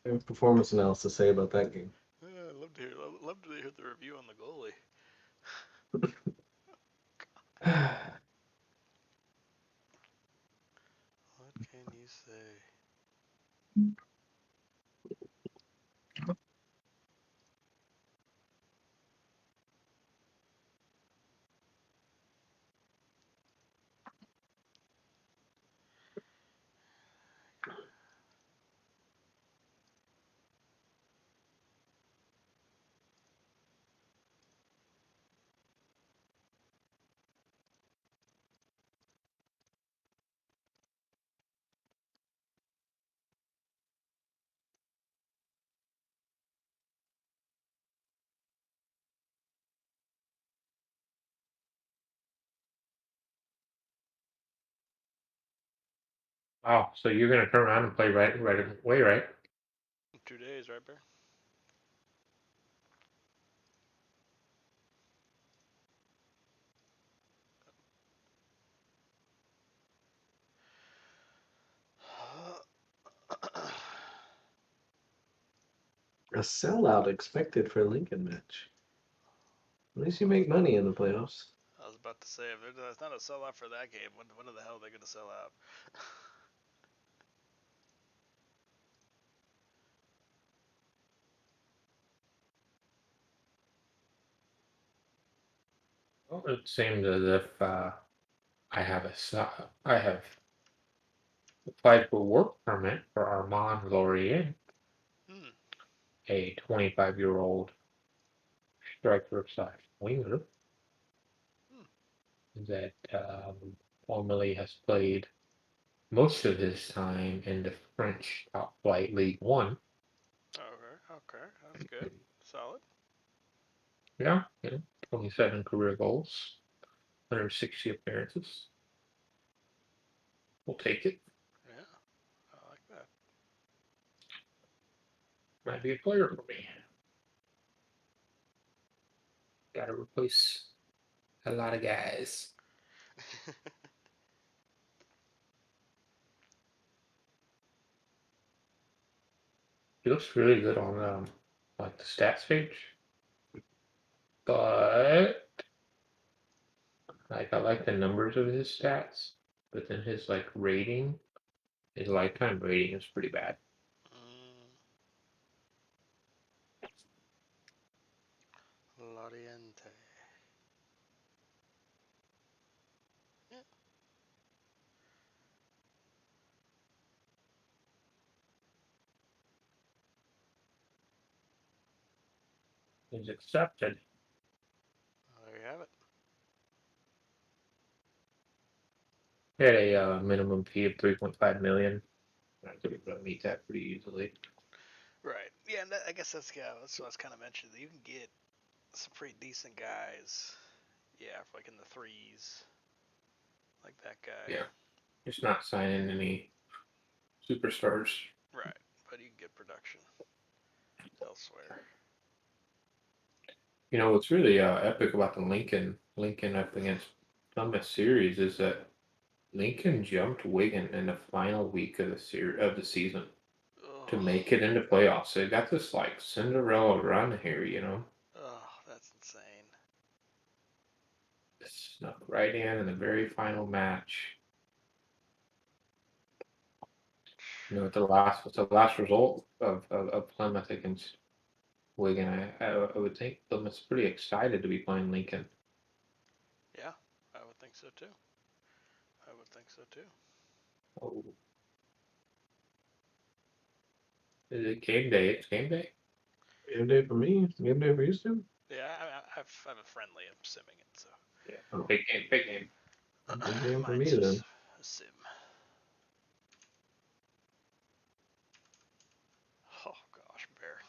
What does performance analysis say about that game? I'd love to hear the review on the goalie. What can you say? Wow, so you're gonna turn around and play right away, right? 2 days, right, Bear? A sellout expected for a Lincoln match. At least you make money in the playoffs. I was about to say, if it's not a sellout for that game, when the hell are they going to sell out? Well, it seems as if I have applied for a work permit for Armand Laurier, Hmm. a 25-year-old striker / winger that formerly has played most of his time in the French top flight League One. Okay, that's good. Solid. Yeah, 27 career goals, 160 appearances. We'll take it. Yeah, I like that. Might be a player for me. Got to replace a lot of guys. He looks really good on like the stats page. but like I like the numbers of his stats, but then his like rating, his lifetime rating is pretty bad. Loriente. Yeah. He's accepted. There you have it. He had a minimum fee of 3.5 million. I think we're gonna meet that pretty easily. Right. Yeah, and I guess that's what I was kind of mentioning. You can get some pretty decent guys. Yeah, like in the threes, like that guy. Yeah, just not signing any superstars. Right, but you can get production elsewhere. You know what's really epic about the Lincoln up against Plymouth series is that Lincoln jumped Wigan in the final week of the season to make it into playoffs. So they got this like Cinderella run here, you know. Oh, that's insane. Snuck right in the very final match. You know, what's the last result of Plymouth against Wigan? I would think Plymouth's pretty excited to be playing Lincoln. Yeah, I would think so too. Oh. Is it game day? It's game day? Game day for me. Game day for you, Stu? Yeah, I'm a friendly. I'm simming it, so. Yeah. Oh. Big game, big game. Big game for me Mine's just then. a sim. Oh gosh, Bear.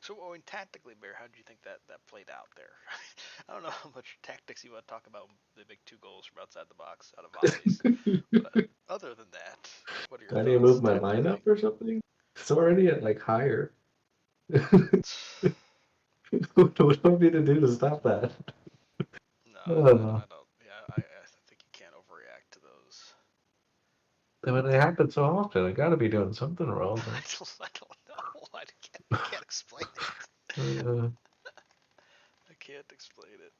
So, tactically, Bear, how did you think that played out there? I don't know how much tactics you want to talk about the big 2 goals from outside the box, out of volleys. But other than that, what are your I thoughts? need to move my line up or something? It's already at like higher. What do I need to do to stop that? No, I don't. Yeah, I think you can't overreact to those. I mean, they happen so often. I gotta be doing something wrong. I don't know. I can't explain it. I can't explain it.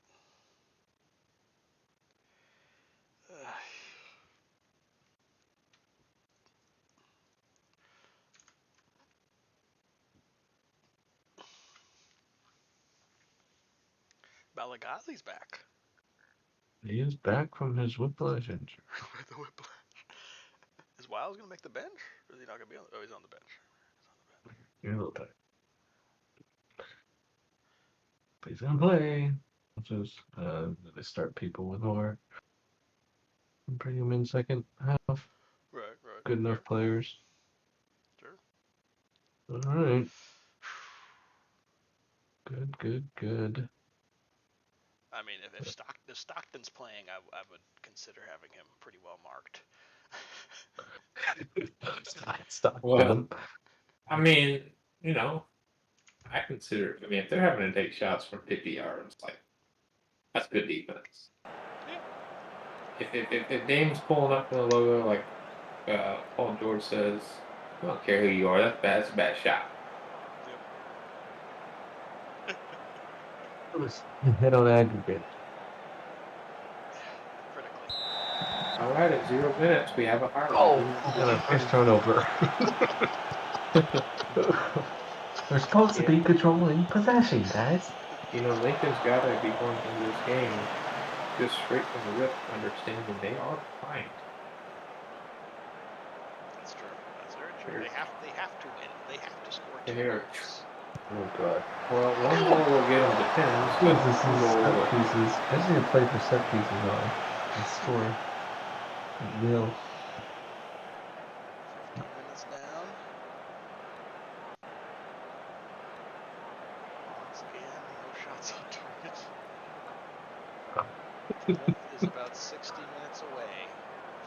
Balagazi's back. He is back from his whiplash injury. The whiplash. Is Wiles gonna make the bench, or is he not gonna be on? Oh, he's on the bench. You're a little tight. But he's gonna play. Just they start people with more. Bring him in second half. Right. Good enough players. Sure. All right. Good. I mean, if Stockton's playing, I would consider having him pretty well marked. Stop. Well, I mean, you know, I consider. I mean, if they're having to take shots from 50 yards, like that's good defense. Yeah. If Dame's pulling up in the logo, like Paul George says, I don't care who you are. That's bad. That's a bad shot. Hit on aggregate. Critically. All right, at 0 minutes, we have a highlight. Oh, and a first turnover. We're supposed to be controlling possession, guys. You know, Lincoln's got to be going into this game just straight from the rip, understanding they are behind. That's true. That's very true. They have to win. They have to score 2 They are. goals. Oh god. Well, one goal will get them to 10. Good, this is set pieces. I just need to play for set pieces on and score. Nil. 15 minutes down. Once again, no shots on target. Plymouth is about 60 minutes away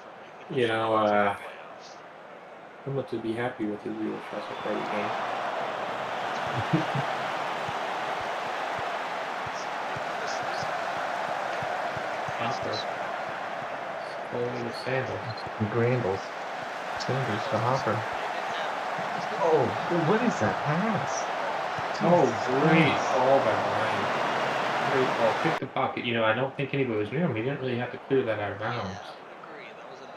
from making the playoffs. I'm to be happy with the real Chelsea Party game. Only the Sandals. The Grandals. Sanders to Hopper. Oh, what is that pass? Oh, great. All by Brian. pick the pocket. I don't think anybody was near him. He didn't really have to clear that out of Yeah, bounds. I would agree. That was a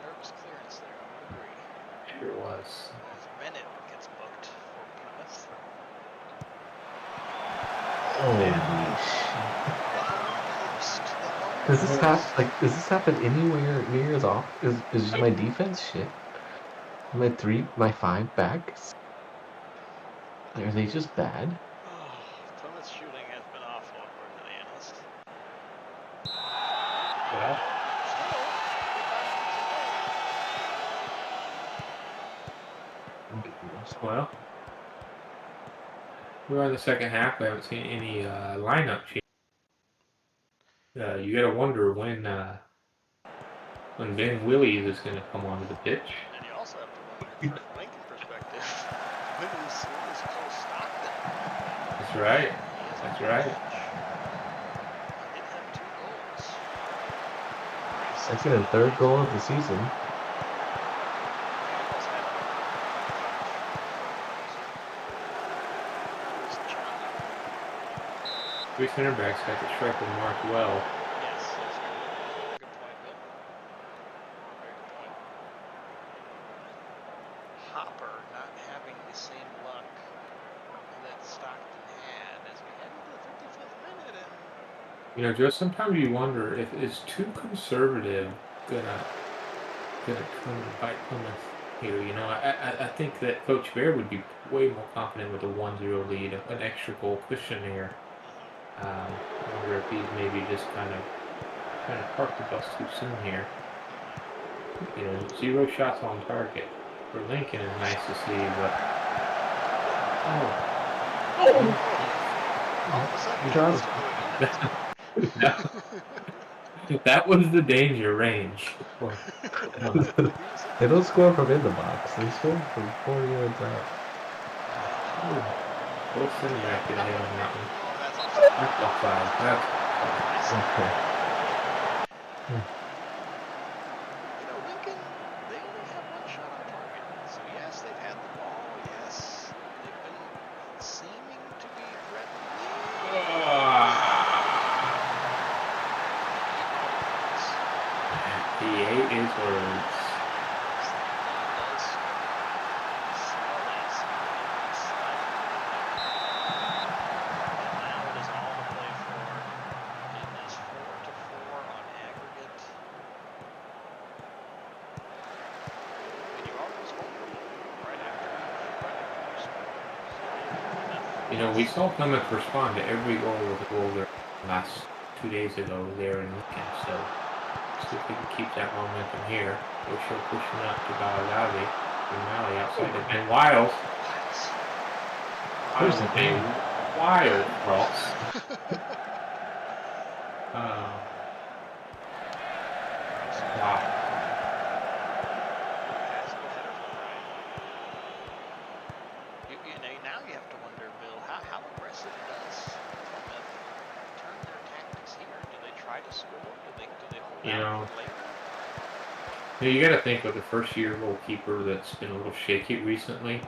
nervous clearance there. I would agree. Sure was. As Bennett gets booked for Plymouth. Holy shit. Does this happen anywhere near as often? Is my defense shit? My 5 backs? Are they just bad? Plymouth's shooting has been awful according to the analyst. Well, we're in the second half. We haven't seen any lineup change. You gotta wonder when Ben Willies is gonna come onto the pitch. And you also have to wonder, from a Lincoln perspective, when is Cole Stockton? That's right. That's right. He did have 2 goals. Second and third goal of the season. Three center backs got the striker marked well. Yes, that's good. Good point, Bill. Very good point. Hopper not having the same luck that Stockton had as we head into the 55th minute. And Joe, sometimes you wonder if is too conservative gonna come and bite Plymouth here. I think that Coach Bear would be way more confident with a 1-0 lead, an extra goal cushion here. I wonder if he's maybe just kind of trying to park the bus too soon here. 0 shots on target for Lincoln is nice to see, but that was the danger range. They don't score from in the box. They score from 4 yards out. Both center back get a hit on that one. That's offside. That's okay. Lincoln, they only have 1 shot on target. So yes, they've had the ball. Yes, they've been seeming to be threatened. He ate his words. We saw Plymouth respond to every goal with a goal there last 2 days ago there in Lincoln, so see if we can keep that momentum here. We're still pushing up to Balagavi and Malley outside of Ben Wiles. There's a wild cross. Wow. Now you have to wonder, Bill, how aggressive does Plymouth turn their tactics here? Do they try to score? Do they hold out for later? You got to think of the first-year goalkeeper that's been a little shaky recently.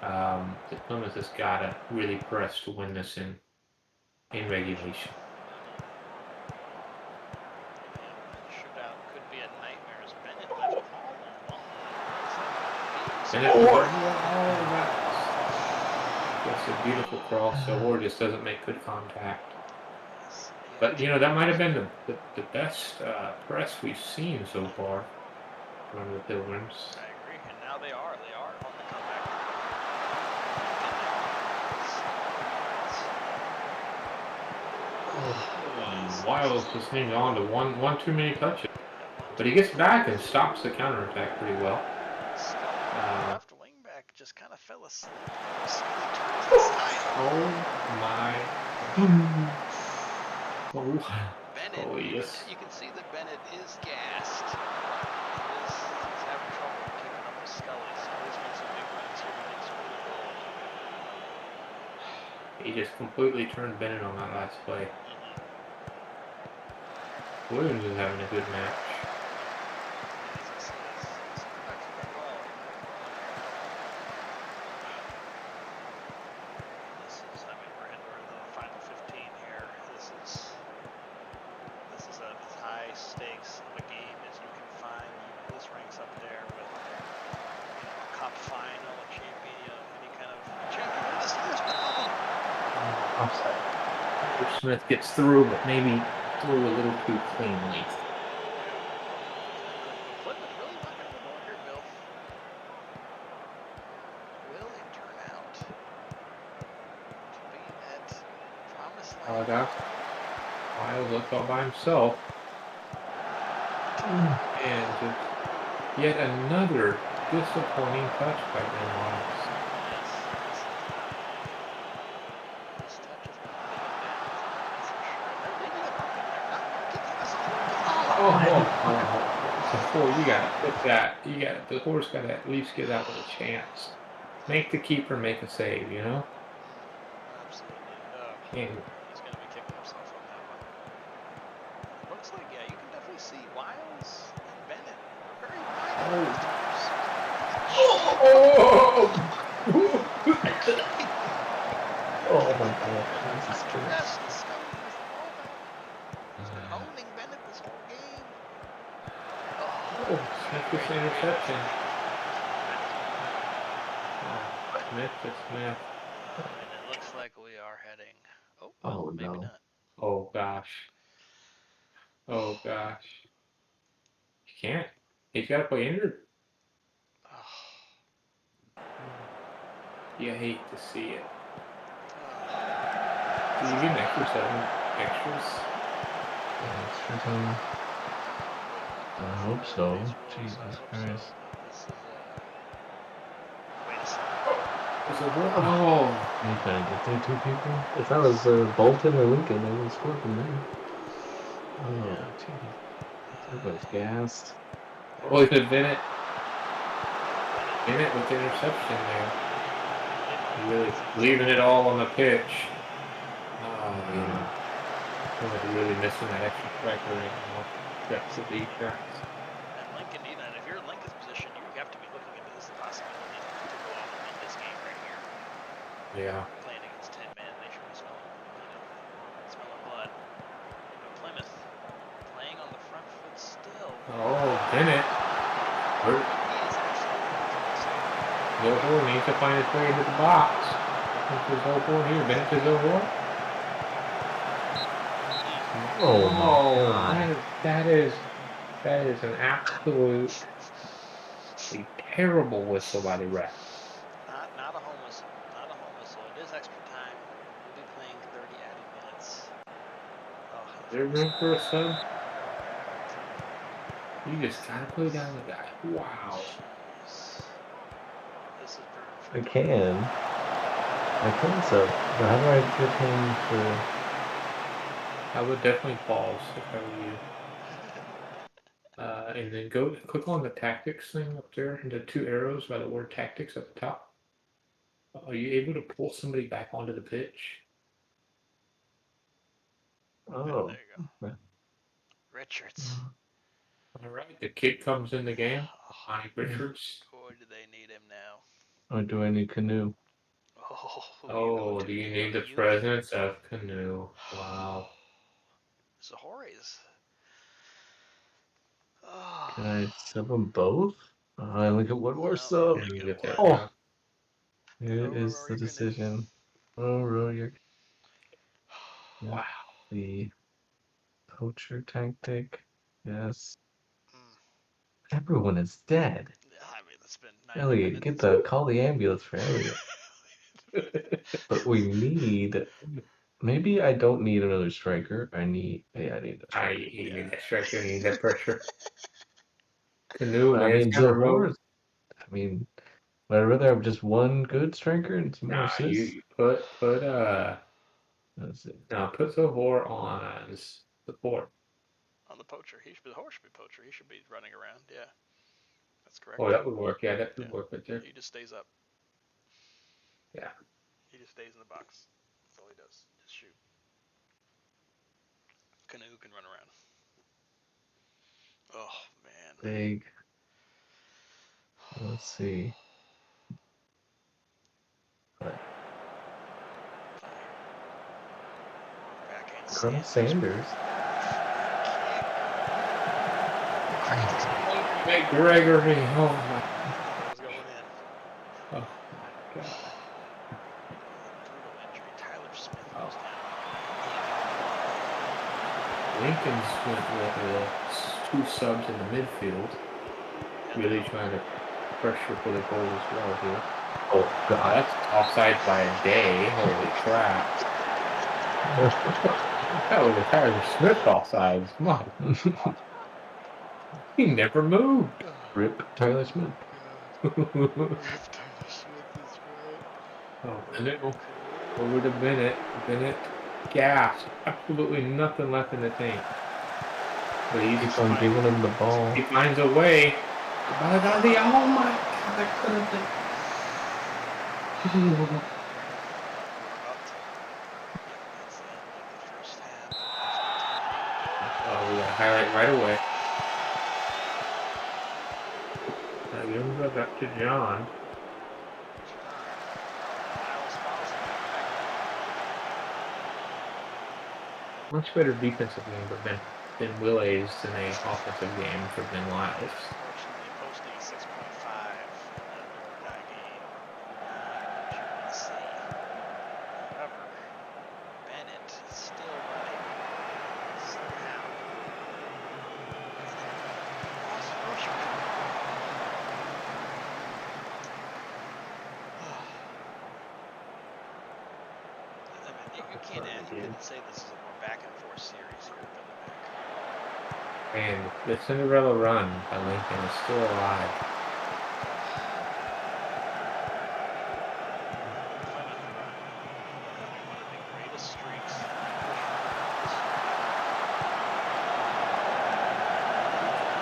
The Plymouth has got to really press to win this in regulation. Shootout could be a nightmare as Bennett left That's a beautiful cross, so Ward just doesn't make good contact. But, that might have been the best press we've seen so far from the Pilgrims. I agree, and now they are on the comeback. Wiles just hangs on to one too many touches. But he gets back and stops the counterattack pretty well. Left wing back just kind of fell asleep. Oh my. Bennett, oh yes. You can see that Bennett is gassed. He's having trouble keeping up with Scully. Scully's made some big runs here and he's really goal. He just completely turned Bennett on that last play. Williams is having a good match. We're into the final 15 here. This this ranks up there with a cup final, a champion, any kind of champion. This year's Offside. Smith gets through, but maybe through a little too cleanly. Plymouth really knocking on the door here, Bill. Will it turn out to be that promised land? Miles looks all by himself. And just yet another disappointing touch by Ben Miles. This touch is going to make it down. That's for sure. They're leaving it open. They're not giving us a Before you gotta put that, the horse gotta at least get out with a chance. Make the keeper make a save, you know? Absolutely. Can't. He's going to be kicking himself on that one. Looks like, yeah, you can definitely see Wiles and Bennett are very wide. Oh my god. Jesus Christ. He's been owning Bennett this whole game. Smith gets an interception. Smith to Smith. And it looks like we are heading. Oh, maybe no. not. Oh gosh. Oh gosh. You can't. He's got to play injured. You hate to see it. Do you get an extra 7 extras? Extra time. I hope so. Jesus Christ. Wait a second. Oh. You gotta get there, 2 people? If that was Bolton or Lincoln, they would have scored from there. Oh, jeez. Everybody's gassed. Oh, it's Bennett. Bennett with the interception there. Really leaving it all on the pitch. Oh, yeah. Really missing that extra striker right now. That's the defense. And Lincoln, even if you're in Lincoln's position, you have to be looking into this possibility to go out and win this game right here. Yeah. Playing against 10 men, they should be smelling, smelling blood. But Plymouth playing on the front foot still. Oh, Bennett. Zohor needs to find his way into the box. There's Zohor here. Bennett to Zohor. That is an absolutely terrible whistle by the ref. Not a home whistle. Not a home whistle. It is extra time. We'll be playing 30 added minutes. Is there room for a sub? You just gotta put down the guy. Wow. This is I can sub. But how do I get him to... I would definitely pause if I were you. And then click on the tactics thing up there, the 2 arrows by the word tactics at the top. Are you able to pull somebody back onto the pitch? Oh. there you go. Richards. All right, the kid comes in the game. Bonnie Richards. Boy, do they need him now. Or do I need Canoe? Oh, do you need the presence of Canoe? Wow. Zohori's. Can I sub them both? I look at one more sub. Oh, here is the decision. Oh, Royer. Wow. The poacher tactic. Yes. Everyone is dead. I mean, it's been 90 Elliot, minutes. call the ambulance for Elliot. But we need. Maybe I don't need another striker. I need a striker. You need that striker. You need that pressure. Canoe. I mean, Zohor. I mean, would I rather have just one good striker and some more assists? You put That's it. No, put Zohor on support. On the poacher. The horse should be poacher. He should be running around. Yeah. That's correct. Oh, that would work. Yeah, that would work right there. He just stays up. Yeah. He just stays in the box. That's all he does. Just shoot. Canoe can run around. Oh, man. Big. Let's see. Colonel Sanders. McGregory. Oh my. That was going in. Oh my God. Brutal injury. Tyler Smith Oh. goes down. Lincoln's went with 2 subs in the midfield. Really trying to pressure for the goal as well here. Oh God, that's offside by a day. Holy crap. That was a Tyler Smith offside. Come on. He never moved. Rip Tyler Smith. Rip Tyler Smith is right. Oh, over to Bennett. Bennett gas. Absolutely nothing left in the tank. But he Keeps on giving him the ball. He finds a way. Oh my God, that could have been. Oh, we got to highlight right away. Now give him back to John. Much better defensive game, but Ben Willey's in a offensive game for Ben Lyles. Unfortunately, posting 6.5 in that Norguy game. Let's see. However, Bennett is still running somehow. You couldn't say this is a more back and forth series here, Billy Mack. And the Cinderella run by Lincoln is still alive. One of the greatest streaks.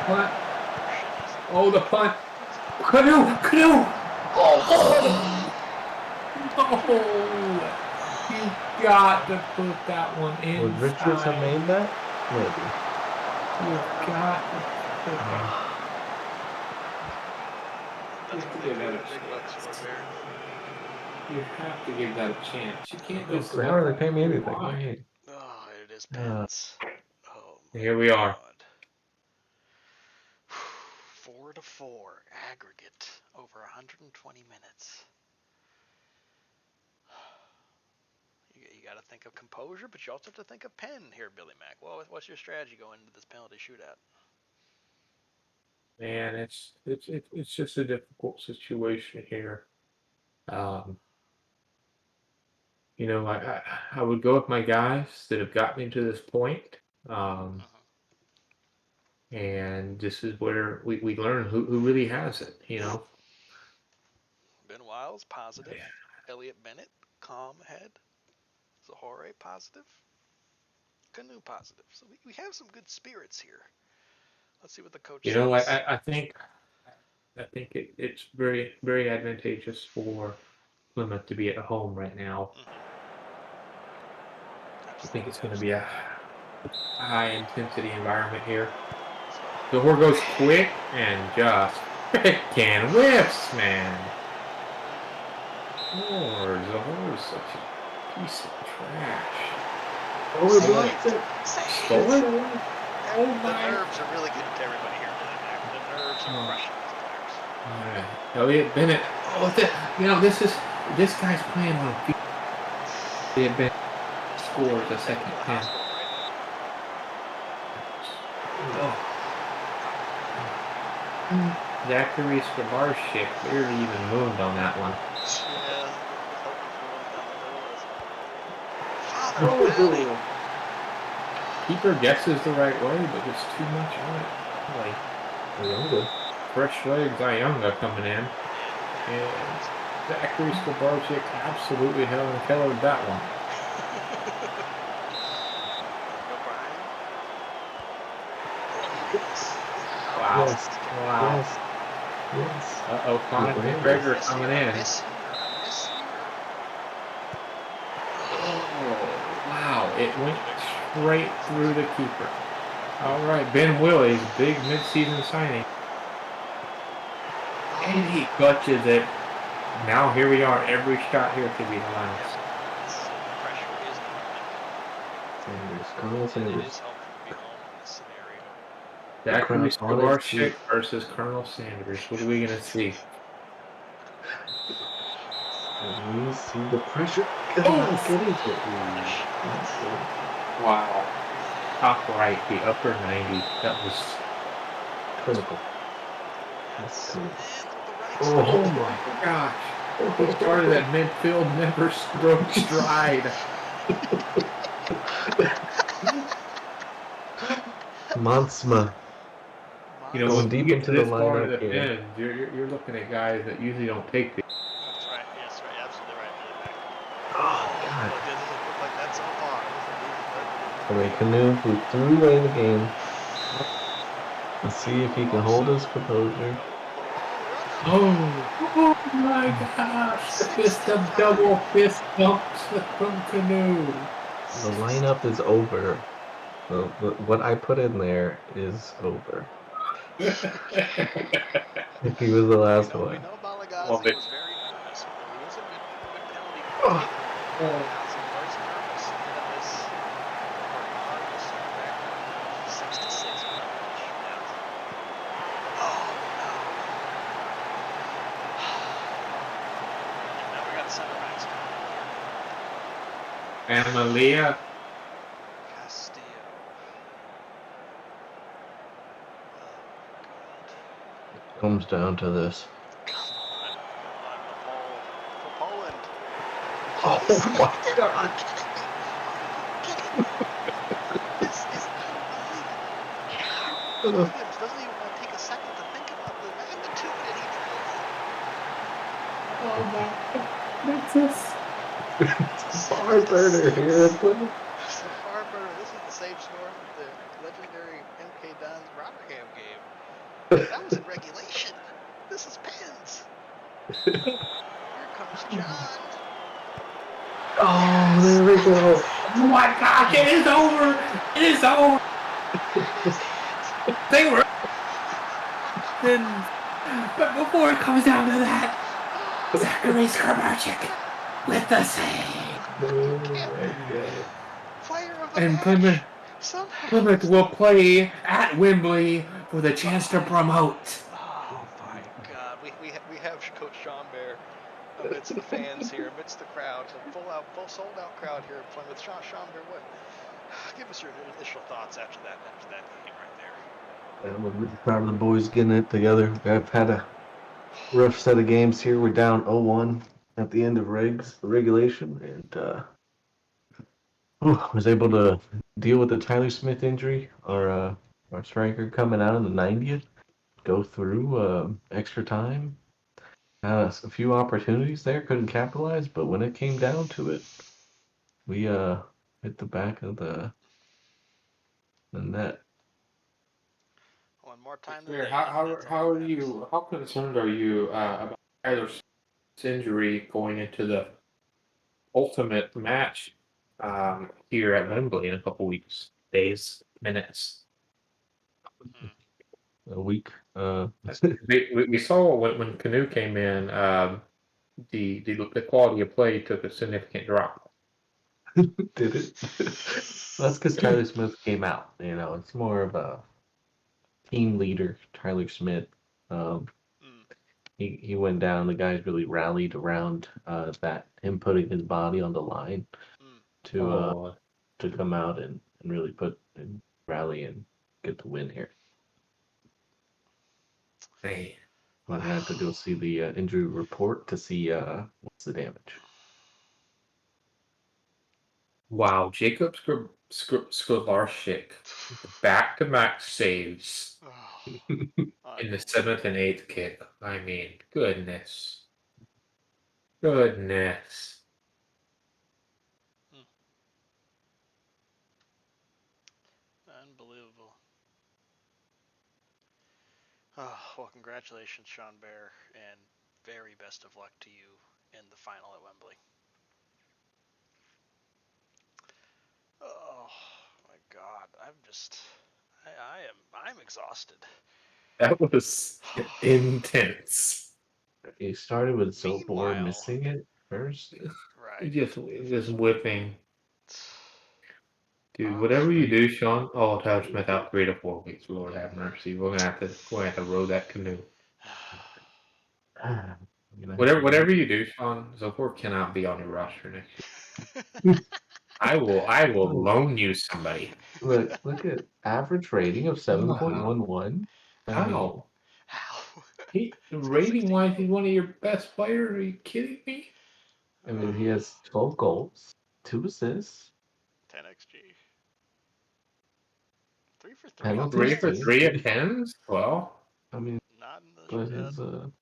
What? Oh, the punt. Canoe! Oh! You got to put that one in. Would Richards have made that? Maybe. You've got to put that. You have to give that a chance. You can't just. They don't really pay me anything. Oh, it is pens. Oh, here we are. 4-4 aggregate over 120 minutes. You got to think of composure, but you also have to think of pen here, Billy Mack. Well, what's your strategy going into this penalty shootout? Man, it's just a difficult situation here. You know, I would go with my guys that have got me to this point. And this is where we learn who really has it, you know. Ben Wiles, positive. Yeah. Elliot Bennett, calm head. Zahore, positive. Canoe, positive. So we have some good spirits here. Let's see what the coach says. You know, I think it's very, very advantageous for Plymouth to be at home right now. I think it's going to be a high intensity environment here. The horse goes quick and just frickin' whiffs, man. The horse is such a piece of trash. Oh, he blocked it. Stole it? Oh, the nerves are really getting to everybody here. The nerves are crushing these players. All right, Elliot Bennett. Oh, you know, this guy's playing on feet. Elliot Bennett scores a second pen. Zachary Skrabarczyk barely even moved on that one. Yeah. Keeper guesses the right way, but it's too much on it. Like, fresh legs, Ayunga coming in. And Zachary Skrabarczyk absolutely Helen Kellered that one. Wow. Yes. Wow. Yes. Uh-oh, Conor McGregor coming in. Oh, wow. It went straight through the keeper. All right, Ben Willey's big mid-season signing. And he clutches it. Now here we are. Every shot here could be the last. It is helpful to be home in this scenario. Zachary on his feet. Skolarczyk versus Colonel Sanders. What are we gonna see? We see the pressure. Not getting to it. Wow. Top right, the upper 90. That was Clinical. That's clinical. Oh my gosh. He started at midfield, never broke stride. Mansma. You know, Going when you deep get into to the this far in lineup the here. end, you're looking at guys that usually don't take the. That's right. Yes, right. Absolutely right. Really back. Oh, God. Look, it doesn't look like that so far. I mean, Canoe, who threw away the game. Let's see if he can hold his composure. Oh my gosh! The fist of double fist bumps from Canoe. The lineup is over. What I put in there is over. If he was the last We one. know Balagazzi Well, they- was very nervous. He was a good penalty. Oh. Balagazzi was nervous ahead of this. Back 6-6 coverage. Oh no. Now we got center backs coming here. Amalia. Castillo. Comes down to this. Come on, for Poland. Oh my God! This is unbelievable. Williams doesn't even want to take a second to think about the magnitude that he Oh my god. That's us. Far burner here. This is a far burner. This is the same score of the legendary MK Dons Rotherham game. That was in regulation. This is pens. Here comes John. Oh, there we go. Oh my gosh, it is over! It is over! They were but before it comes down to that, Zachary Skolarczyk with the save. Oh my God. Fire of the And match. Somehow. Plymouth will play at Wembley for the chance to promote. Oh my God! We have Coach Sean Bear amidst the fans here, amidst the crowd, the full sold out crowd here at Plymouth. Sean Bear, what? Give us your initial thoughts after that game right there. I'm really proud of the boys getting it together. I've had a rough set of games here. We're down 0-1 at the end of regulation, and was able to deal with the Tyler Smith injury. Our striker coming out in the 90th, go through extra time. A few opportunities there, couldn't capitalize, but when it came down to it, we hit the back of the net. One more time than Mayor, that. how concerned are you about Tyler Smith's injury going into the ultimate match here at Wembley in a couple weeks, days, minutes? A week. We saw when Canoe came in, the quality of play took a significant drop. Did it? That's because Tyler Smith came out. It's more of a team leader, Tyler Smith. He went down. The guys really rallied around him putting his body on the line to come out and really rally and get the win here. Hey. I had to go see the injury report to see what's the damage. Wow, Jacob Skolarczyk, back-to-back saves in the 7th and 8th kick. I mean, goodness. Unbelievable. Oh, well, congratulations, Sean Bear, and very best of luck to you in the final at Wembley. Oh my God, I'm exhausted. That was intense. He started with Zobor Meanwhile- missing it first. Right. Just whipping. Dude, whatever you do, Sean. Oh, Tyler Smith out 3 to 4 weeks. Lord have mercy. We're gonna have to row that canoe. Whatever you do, Sean, Zopor cannot be on your roster next year. I will loan you somebody. Look at average rating of 7.11. How? How? Rating wise, he's one of your best players. Are you kidding me? I mean, he has 12 goals, 2 assists, 10 XG. 3 for 3. penalties. 3 for 3 attempts? Well, I mean, Not in the but shootout. his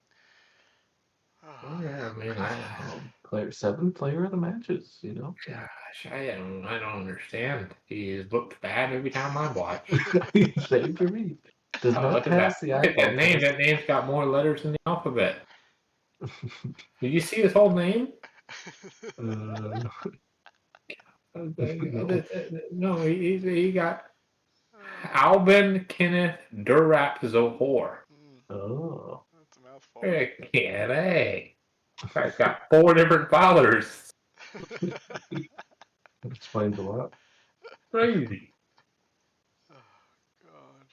yeah, man, seven player of the matches, you know. gosh, I don't understand. He's looked bad every time I watch. Same for me. Does not Look at pass that. the Look at that eyeball name. test. That name's got more letters than the alphabet. Did you see his whole name? No, he got Albin Kenneth Durrap Zohor. Oh. That's a mouthful. Hey. Guy's got 4 different fathers. That explains a lot. Crazy. Oh, God.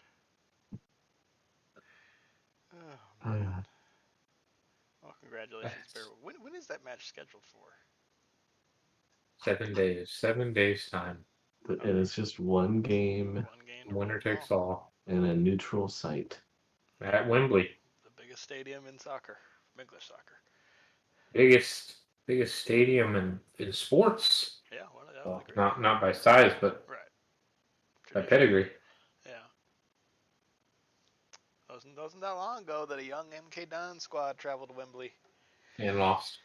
Oh, man. Well, congratulations, Bear. When is that match scheduled for? 7 days. 7 days time. And it's just one game. One game to Winner roll them takes all. all. And a neutral site. At Wembley. The biggest stadium in soccer, English soccer. Biggest stadium in sports. Yeah, well, I Well, agree. not by size, but Right. by pedigree. Yeah. Wasn't that long ago that a young MK Dons squad traveled to Wembley And lost.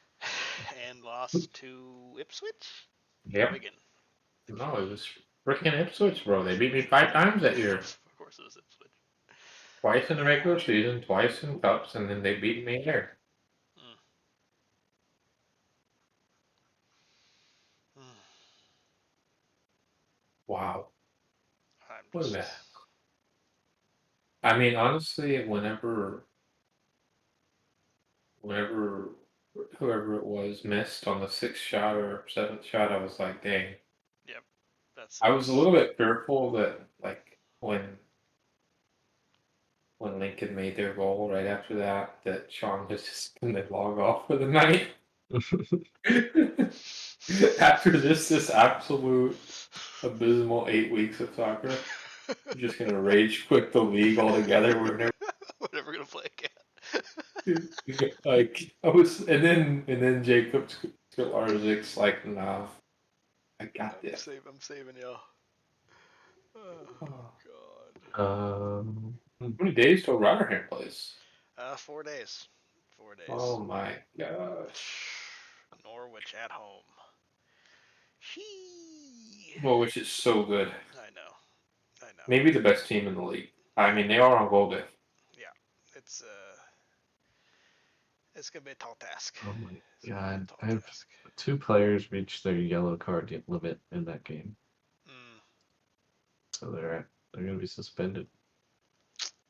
and lost to Ipswich? Yep. Wigan. No, it was freaking Ipswich, bro. They beat me 5 times that year. Of course it was Ipswich. Twice in the regular season, twice in cups, and then they beat me there. Wow. What the? I mean, honestly, whenever whoever it was missed on the 6th shot or 7th shot, I was like, dang. Yep. I was a little bit fearful that, like, when Lincoln made their goal right after that Sean was just going to log off for the night. After this absolute abysmal 8 weeks of soccer, we're just going to rage quit the league altogether. We're never gonna play again. like I was, and then Jacob Sklarczyk's like, nah, I got this. I'm saving y'all. Oh, God. How many days till Rotherham plays? 4 days. 4 days. Oh my gosh. Norwich at home. Shee. Well, which is so good. I know. Maybe the best team in the league. I mean, they are on goal diff. Yeah, it's gonna be a tall task. Oh my God! I have 2 players reach their yellow card limit in that game, so they're gonna be suspended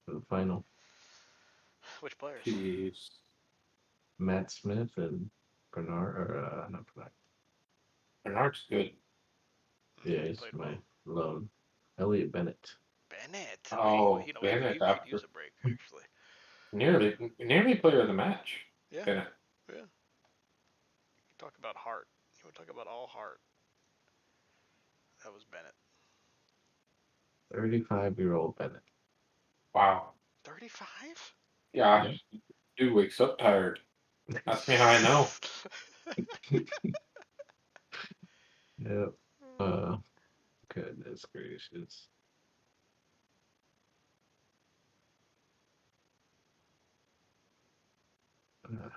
for the final. Which players? Jeez. Matt Smith and Bernard, or not Bernard. Bernard's good. Yeah, he's my loan. Elliot Bennett. Bennett. Oh, he Bennett could use a break actually. Nearly player of the match. Yeah. Bennett. Yeah. Talk about heart. You want to talk about all heart? That was Bennett. 35-year-old Bennett. Wow. 35? Yeah, dude wakes up tired. Ask me how I know. Yep. Goodness gracious.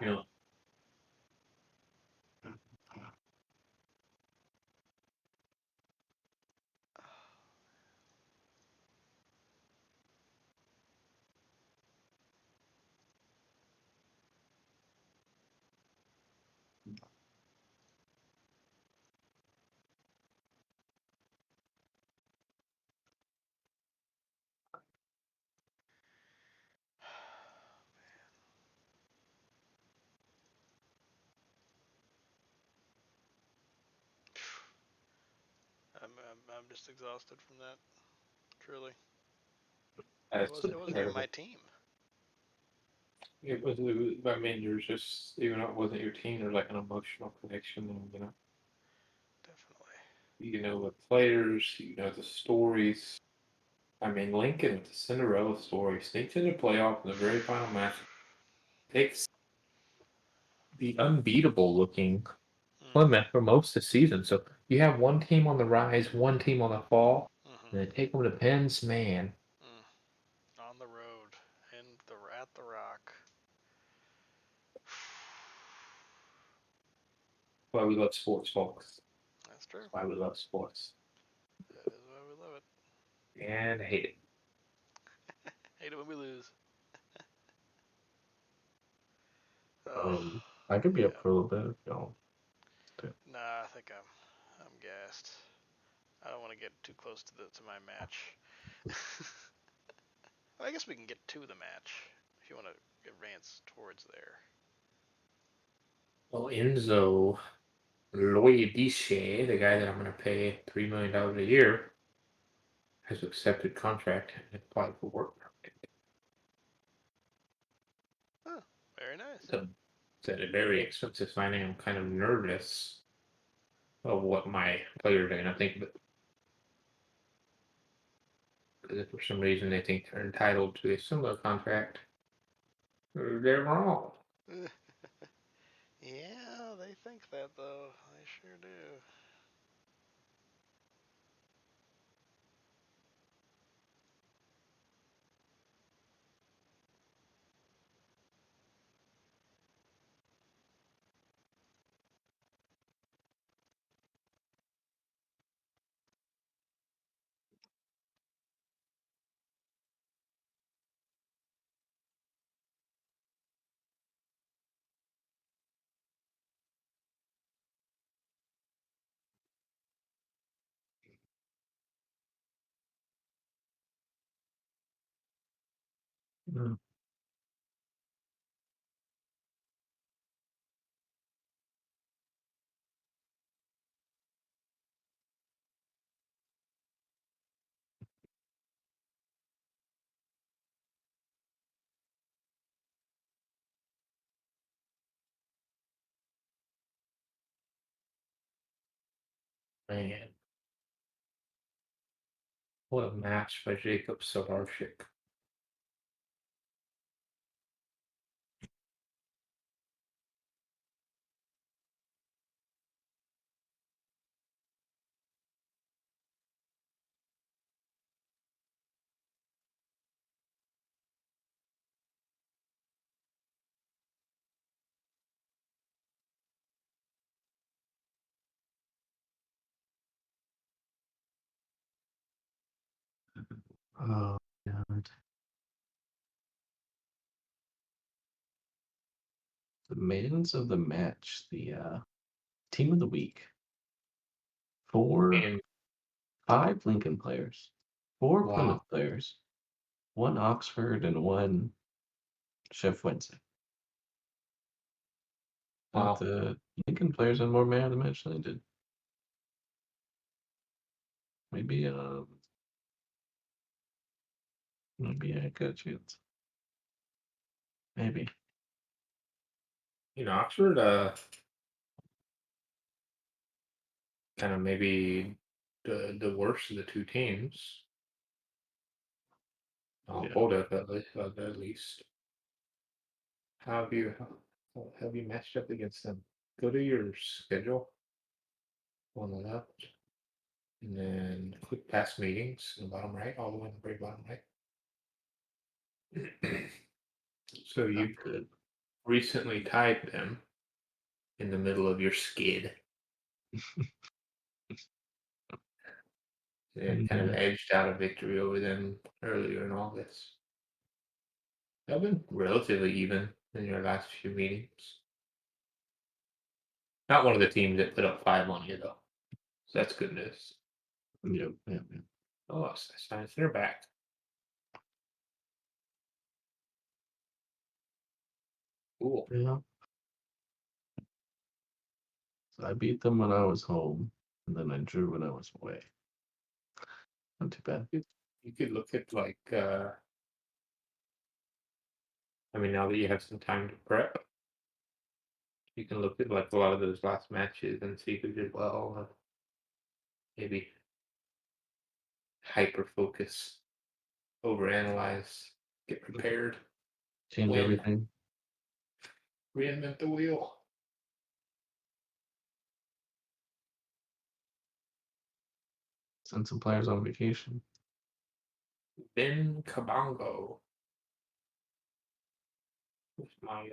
You know, I'm just exhausted from that. Truly, That's it wasn't even my team. It was. I mean, there's just even though it wasn't your team, there's like an emotional connection, and Definitely. you know the players, you know the stories. I mean, Lincoln with the Cinderella story sneaks into the playoff in the very final match, takes the unbeatable looking Plymouth for most of the season. So you have one team on the rise, one team on the fall, and then take them to Penn's, man. On the road and at the Rock. Why we love sports, folks. That's true. That's why we love sports. That is why we love it. And hate it. Hate it when we lose. I could be up for a little bit if y'all. Nah, I think I'm gassed. I don't want to get too close to my match. Well, I guess we can get to the match if you want to advance towards there. Well, Enzo Loidice, the guy that I'm going to pay $3 million a year, has accepted contract and applied for work permit. Oh, very nice. So it's a very expensive signing. I'm kind of nervous of what my players are going to think, but because if for some reason they think they're entitled to a similar contract, they're wrong. Yeah, they think that though. They sure do. Mm. Man, what a match by Jacob Solarchik. Oh God. The maidens of the match, the team of the week. And 5 Lincoln players, 4 wow, Plymouth players, 1 Oxford, and 1 Chef Wednesday. wow. But the Lincoln players had more man of the match than I did. Maybe I got a chance. Maybe. Oxford, kind of maybe the worst of the two teams. Yeah. Both at least. How have you matched up against them? Go to your schedule on the left, and then click past meetings in the bottom right, all the way in the very bottom right. So Not you good. recently tied them in the middle of your skid. And kind of edged out a victory over them earlier in August. I've been relatively even in your last few meetings. Not one of the teams that put up 5 on you though. So that's good news. Yep. Oh, science, they're back. Cool. Yeah. So I beat them when I was home, and then I drew when I was away. Not too bad. You could look at like I mean, now that you have some time to prep, you can look at like a lot of those last matches and see who did well. And maybe hyper focus, overanalyze, get prepared, Change win, everything. reinvent the wheel. Send some players on vacation. Ben Kabongo was my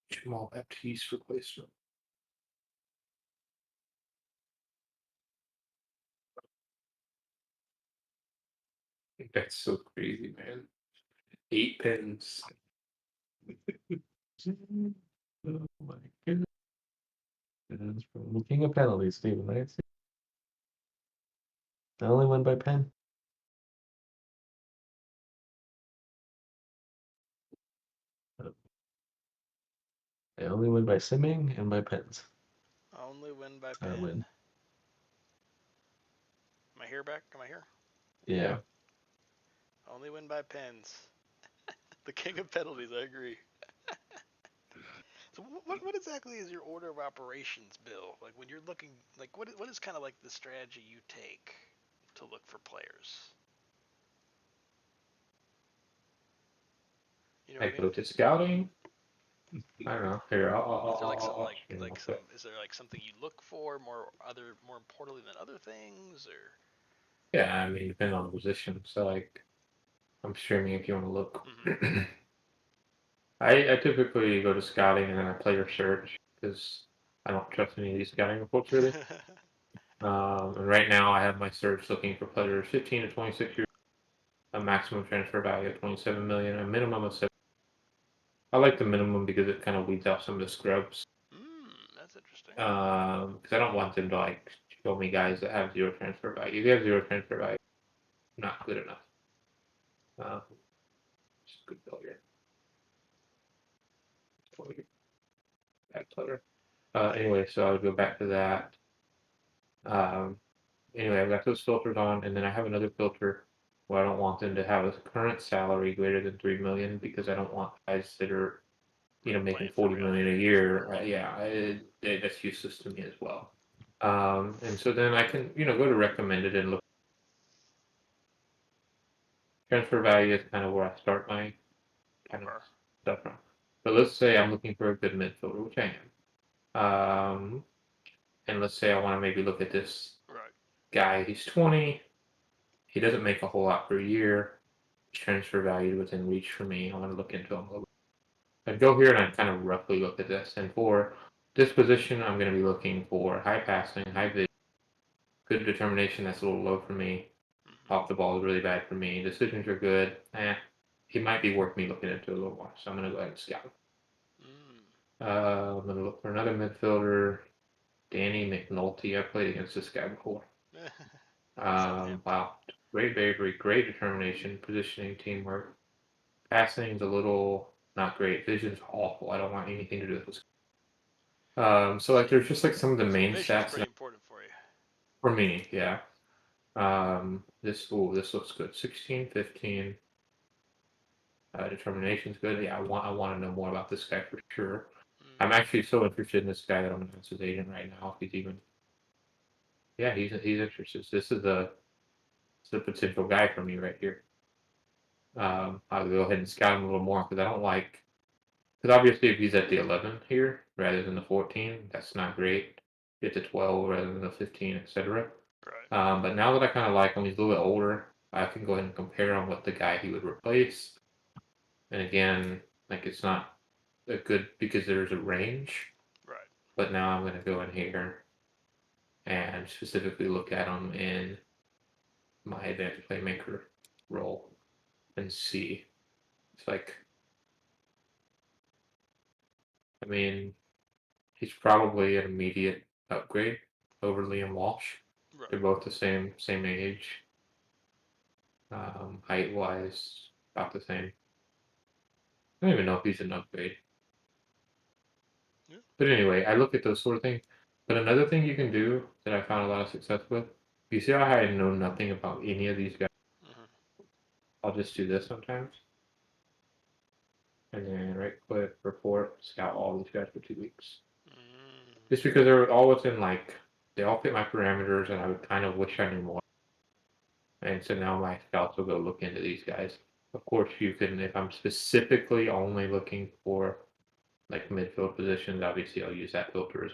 Jamal Baptiste replacement. That's so crazy, man. 8 pins. Oh my goodness. That's from the king of penalties, Stephen. Right? I only win by pen. I only win by simming and by pens. Only win by I pen. win. Am I here back? Am I here? Yeah. Only win by pens. The king of penalties, I agree. So what exactly is your order of operations, Bill? Like when you're looking, like what is kind of like the strategy you take to look for players? You know I what I go mean? to scouting. I don't know. Here, Is there like some I'll is there like something you look for more importantly than other things or? yeah, I mean, depending on the position. So, like, I'm streaming if you want to look. Mm-hmm. I typically go to scouting and then I player search because I don't trust any of these scouting reports really. And right now I have my search looking for players 15 to 26 years, a maximum transfer value of 27 million, a minimum of 7. I like the minimum because it kind of weeds out some of the scrubs. That's interesting. Because I don't want them to like show me guys that have zero transfer value. If you have zero transfer value, not good enough. Just good player. Bad player. Anyway, so I'll go back to that. Anyway, I've got those filters on, and then I have another filter where I don't want them to have a current salary greater than 3 million because I don't want guys that are, making Playing for 40 real. million a year. That's useless to me as well. And so then I can, go to recommended and look. Transfer value is kind of where I start my kind of stuff from. But let's say I'm looking for a good midfielder, which I am. And let's say I want to maybe look at this guy. He's 20. He doesn't make a whole lot per year. Transfer value within reach for me. I want to look into him a little bit. I'd go here and I'd kind of roughly look at this. And for this position, I'm going to be looking for high passing, high vision, good determination. That's a little low for me. Off the ball is really bad for me. Decisions are good. He might be worth me looking into a little more. So I'm going to go ahead and scout. I'm going to look for another midfielder. Danny McNulty. I played against this guy before. Wow. Great bravery, great determination, positioning, teamwork. Passing's a little not great. Vision's awful. I don't want anything to do with this. So like there's just like some of the main Vision's stats pretty important for you. for me, yeah. This looks good. 16, 15. Determination's good. Yeah, I want to know more about this guy for sure. I'm actually so interested in this guy that I'm gonna ask his agent right now if he's even. Yeah, he's interested. This is the potential guy for me right here. I'll go ahead and scout him a little more because I don't like. Because obviously, if he's at the 11 here rather than the 14, that's not great. Get the 12 rather than the 15, etc. Right. But now that I kind of like him, he's a little bit older. I can go ahead and compare him with the guy he would replace. And again, like it's not a good because there's a range. Right. But now I'm going to go in here and specifically look at him in my advanced playmaker role and see. It's like, I mean, he's probably an immediate upgrade over Liam Walsh. Right. They're both the same age. Height wise, about the same. I don't even know if he's an upgrade. Yeah. But anyway, I look at those sort of things. But another thing you can do that I found a lot of success with You see how I know nothing about any of these guys? Mm-hmm. I'll just do this sometimes. And then right click, report, scout all these guys for 2 weeks. Just because they're all within like, they all fit my parameters and I would kind of wish I knew more. And so now my scouts will go look into these guys. Of course, you can, if I'm specifically only looking for like midfield positions, obviously I'll use that filter as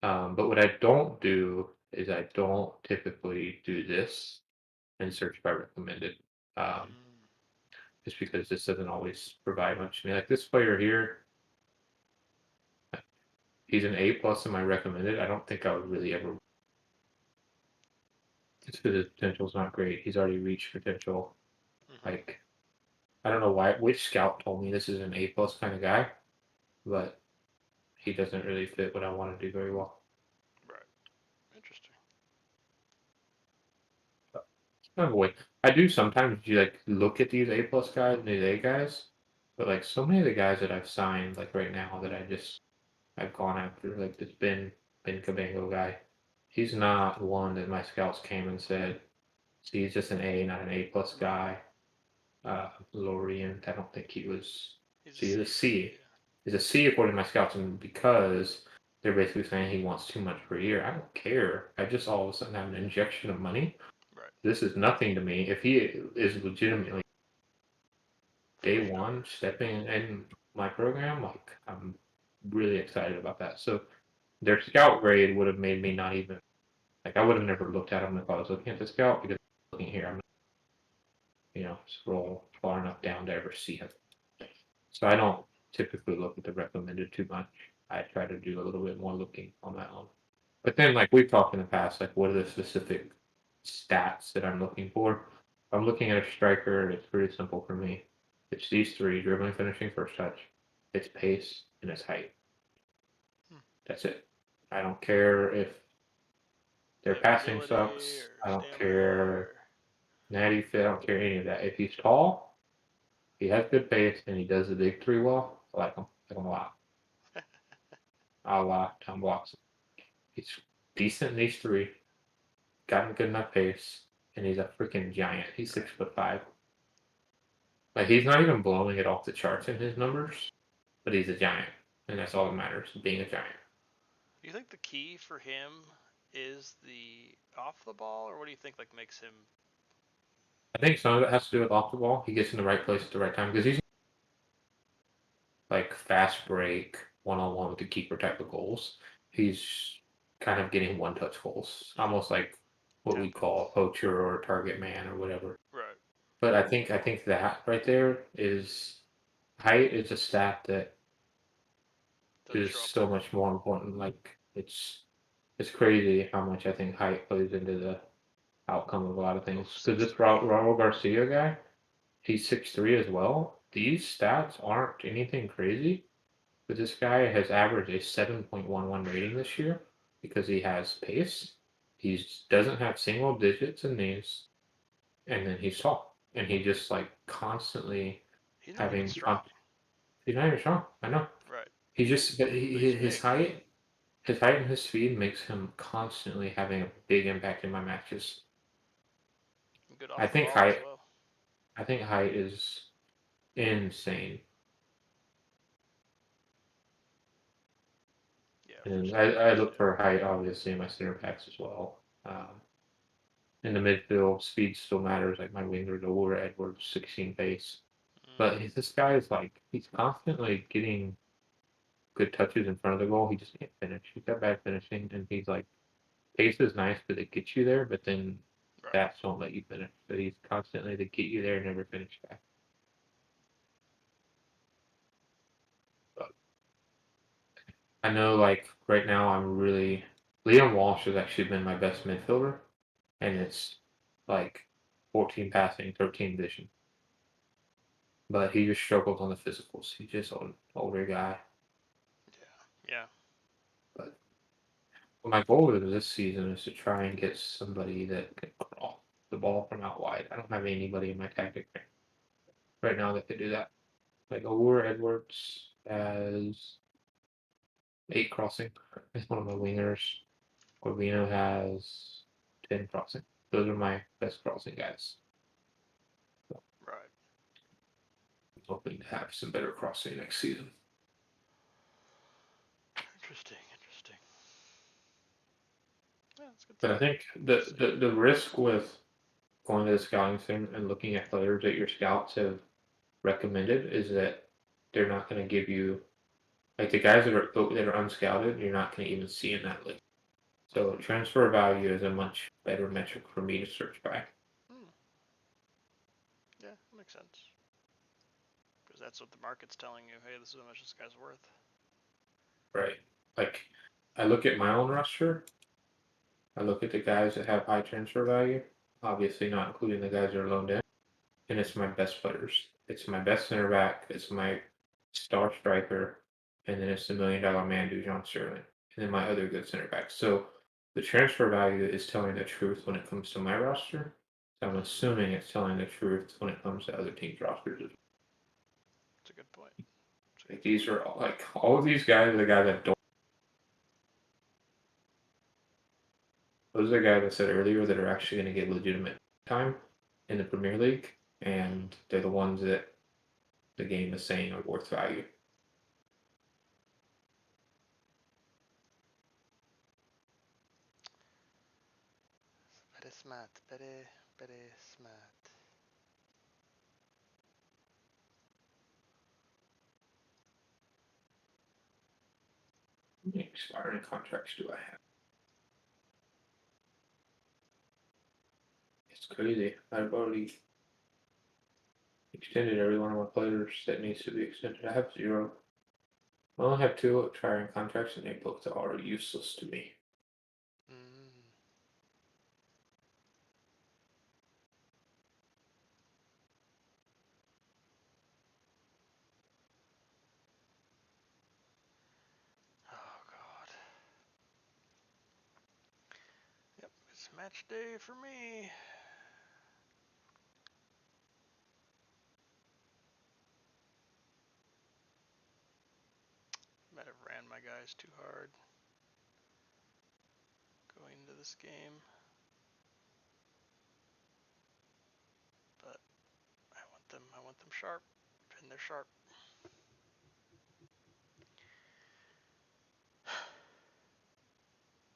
well. But what I don't do is I don't typically do this and search by recommended. Just because this doesn't always provide much to me. Like this player here, he's an A plus in my recommended. I don't think I would really ever. It's because his potential is not great. He's already reached potential. Like, I don't know which scout told me this is an A plus kind of guy, but he doesn't really fit what I want to do very well. Right. Interesting. Kind of a way. I do sometimes like look at these A plus guys and these A guys, but like so many of the guys that I've signed like right now that I've gone after, like this Ben Cabango guy. He's not one that my scouts came and said, see, he's just an A, not an A plus guy. Lorient, I don't think he was. He's a C. He's a C according to my scouts, and because they're basically saying he wants too much per year, I don't care. I just all of a sudden have an injection of money. Right. This is nothing to me. If he is legitimately day one stepping in my program, like I'm really excited about that. So their scout grade would have made me not even like I would have never looked at him if I was looking at the scout because looking here, I'm not, scroll far enough down to ever see him. So I don't typically look at the recommended too much. I try to do a little bit more looking on my own. But then, like we've talked in the past, like what are the specific stats that I'm looking for? If I'm looking at a striker, it's pretty simple for me. It's these three: dribbling, finishing, first touch. It's pace and it's height. That's it. I don't care if their passing sucks. I don't care. Natty fit. I don't care any of that. If he's tall, he has good pace, and he does the big three well, I like him. I like him a lot. A lot. Tom blocks. He's decent in these three. Got him good enough pace, and he's a freaking giant. He's 6'5". Like he's not even blowing it off the charts in his numbers, but he's a giant, and that's all that matters. Being a giant. Do you think the key for him is the off the ball, or what do you think like makes him? I think some of it has to do with off the ball. He gets in the right place at the right time because he's like fast break, one-on-one with the keeper type of goals. He's kind of getting one-touch goals, almost like what we call a poacher or a target man or whatever. Right. But I think that right there is height is a stat that is so much more important. Like it's crazy how much I think height plays into the outcome of a lot of things. Because this Raul Garcia guy, he's 6'3" as well. These stats aren't anything crazy, but this guy has averaged a 7.11 rating this year because he has pace. He doesn't have single digits in these, and then he's tall, and he just like constantly He's not even strong. He's not even strong. I know. Right. He just his height and his speed makes him constantly having a big impact in my matches. Good off I the think ball height. as well. I think height is insane. Yeah. And I look for height obviously in my center backs as well. In the midfield, speed still matters. Like my winger, Lower Edwards, 16 pace. But this guy is like he's constantly getting good touches in front of the goal. He just can't finish. He's got bad finishing, and he's like pace is nice because it gets you there, but then stats won't let you finish. So he's constantly to get you there, never finish back. But I know, like right now, I'm really Liam Walsh has actually been my best midfielder, and it's like 14 passing, 13 vision. But he just struggles on the physicals. He's just an older guy. Yeah. But my goal this season is to try and get somebody that can cross the ball from out wide. I don't have anybody in my tactic right now that could do that. Like Allure Edwards has 8 crossing. He's one of my wingers. Corvino has 10 crossing. Those are my best crossing guys. Right. I'm hoping to have some better crossing next season. Interesting. Yeah, that's good. But I think the risk with going to the scouting sim and looking at players that your scouts have recommended is that they're not going to give you, like, the guys that are unscouted, you're not going to even see in that list. So transfer value is a much better metric for me to search by. Yeah, that makes sense. Because that's what the market's telling you. Hey, this is how much this guy's worth. Right. Like, I look at my own roster. I look at the guys that have high transfer value. Obviously, not including the guys that are loaned in. And it's my best players. It's my best center back. It's my star striker. And then it's the $1 million man, John Sterling. And then my other good center back. So the transfer value is telling the truth when it comes to my roster. So I'm assuming it's telling the truth when it comes to other teams' rosters. That's a good point. Like, these are all of these guys are the guys that don't. Those are the guys I said earlier that are actually going to get legitimate time in the Premier League, and they're the ones that the game is saying are worth value. Very smart. Very smart. How many expiring contracts do I have? It's crazy. I've already extended every one of my players that needs to be extended. I have 0. I only have 2 expiring contracts, and they both are useless to me. Oh god. Yep, it's match day for me. Might have ran my guys too hard going into this game. But I want them sharp. And they're sharp.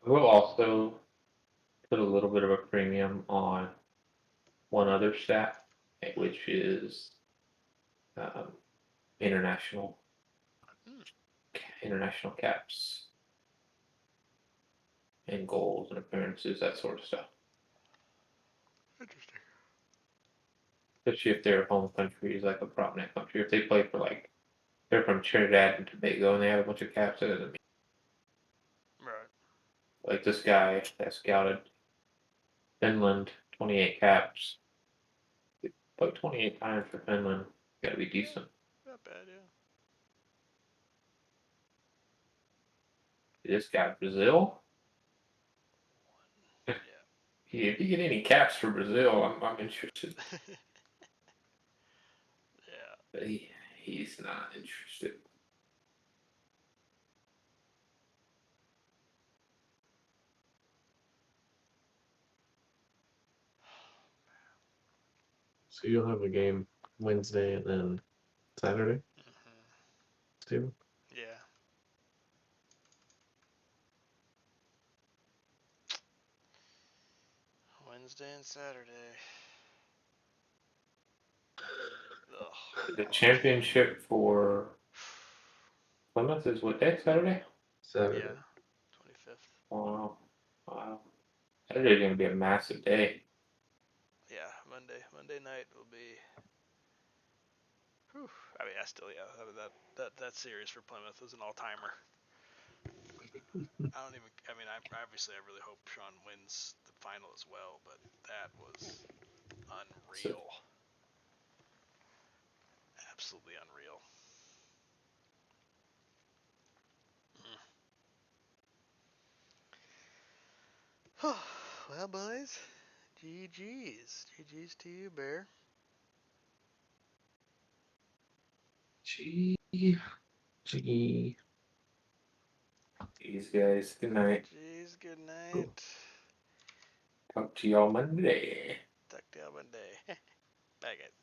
I will also put a little bit of a premium on one other stat, which is international caps and goals and appearances, that sort of stuff. Interesting. Especially if their home country is like a prominent country. If they play for, like, they're from Trinidad and Tobago and they have a bunch of caps, that doesn't mean. Right. Like this guy that scouted Finland, 28 caps. Played 28 times for Finland. Gotta be decent. Not bad, yeah. This guy, Brazil. Yeah. If you get any caps for Brazil, I'm interested. Yeah. But he's not interested. So you'll have a game Wednesday and then Saturday, Stephen? Yeah. Wednesday and Saturday. Ugh. The championship for Plymouth is what day? Saturday? Saturday. Yeah. 25th. Wow. Saturday's gonna be a massive day. Yeah, Monday night will be. Whew. I mean, that series for Plymouth was an all-timer. I really hope Sean wins the final as well, but that was unreal. Absolutely unreal. Well, boys, GG's to you, Bear. G. These guys, good night. Jeez, good night. Talk to y'all Monday. Talk to you Monday. Bye, guys.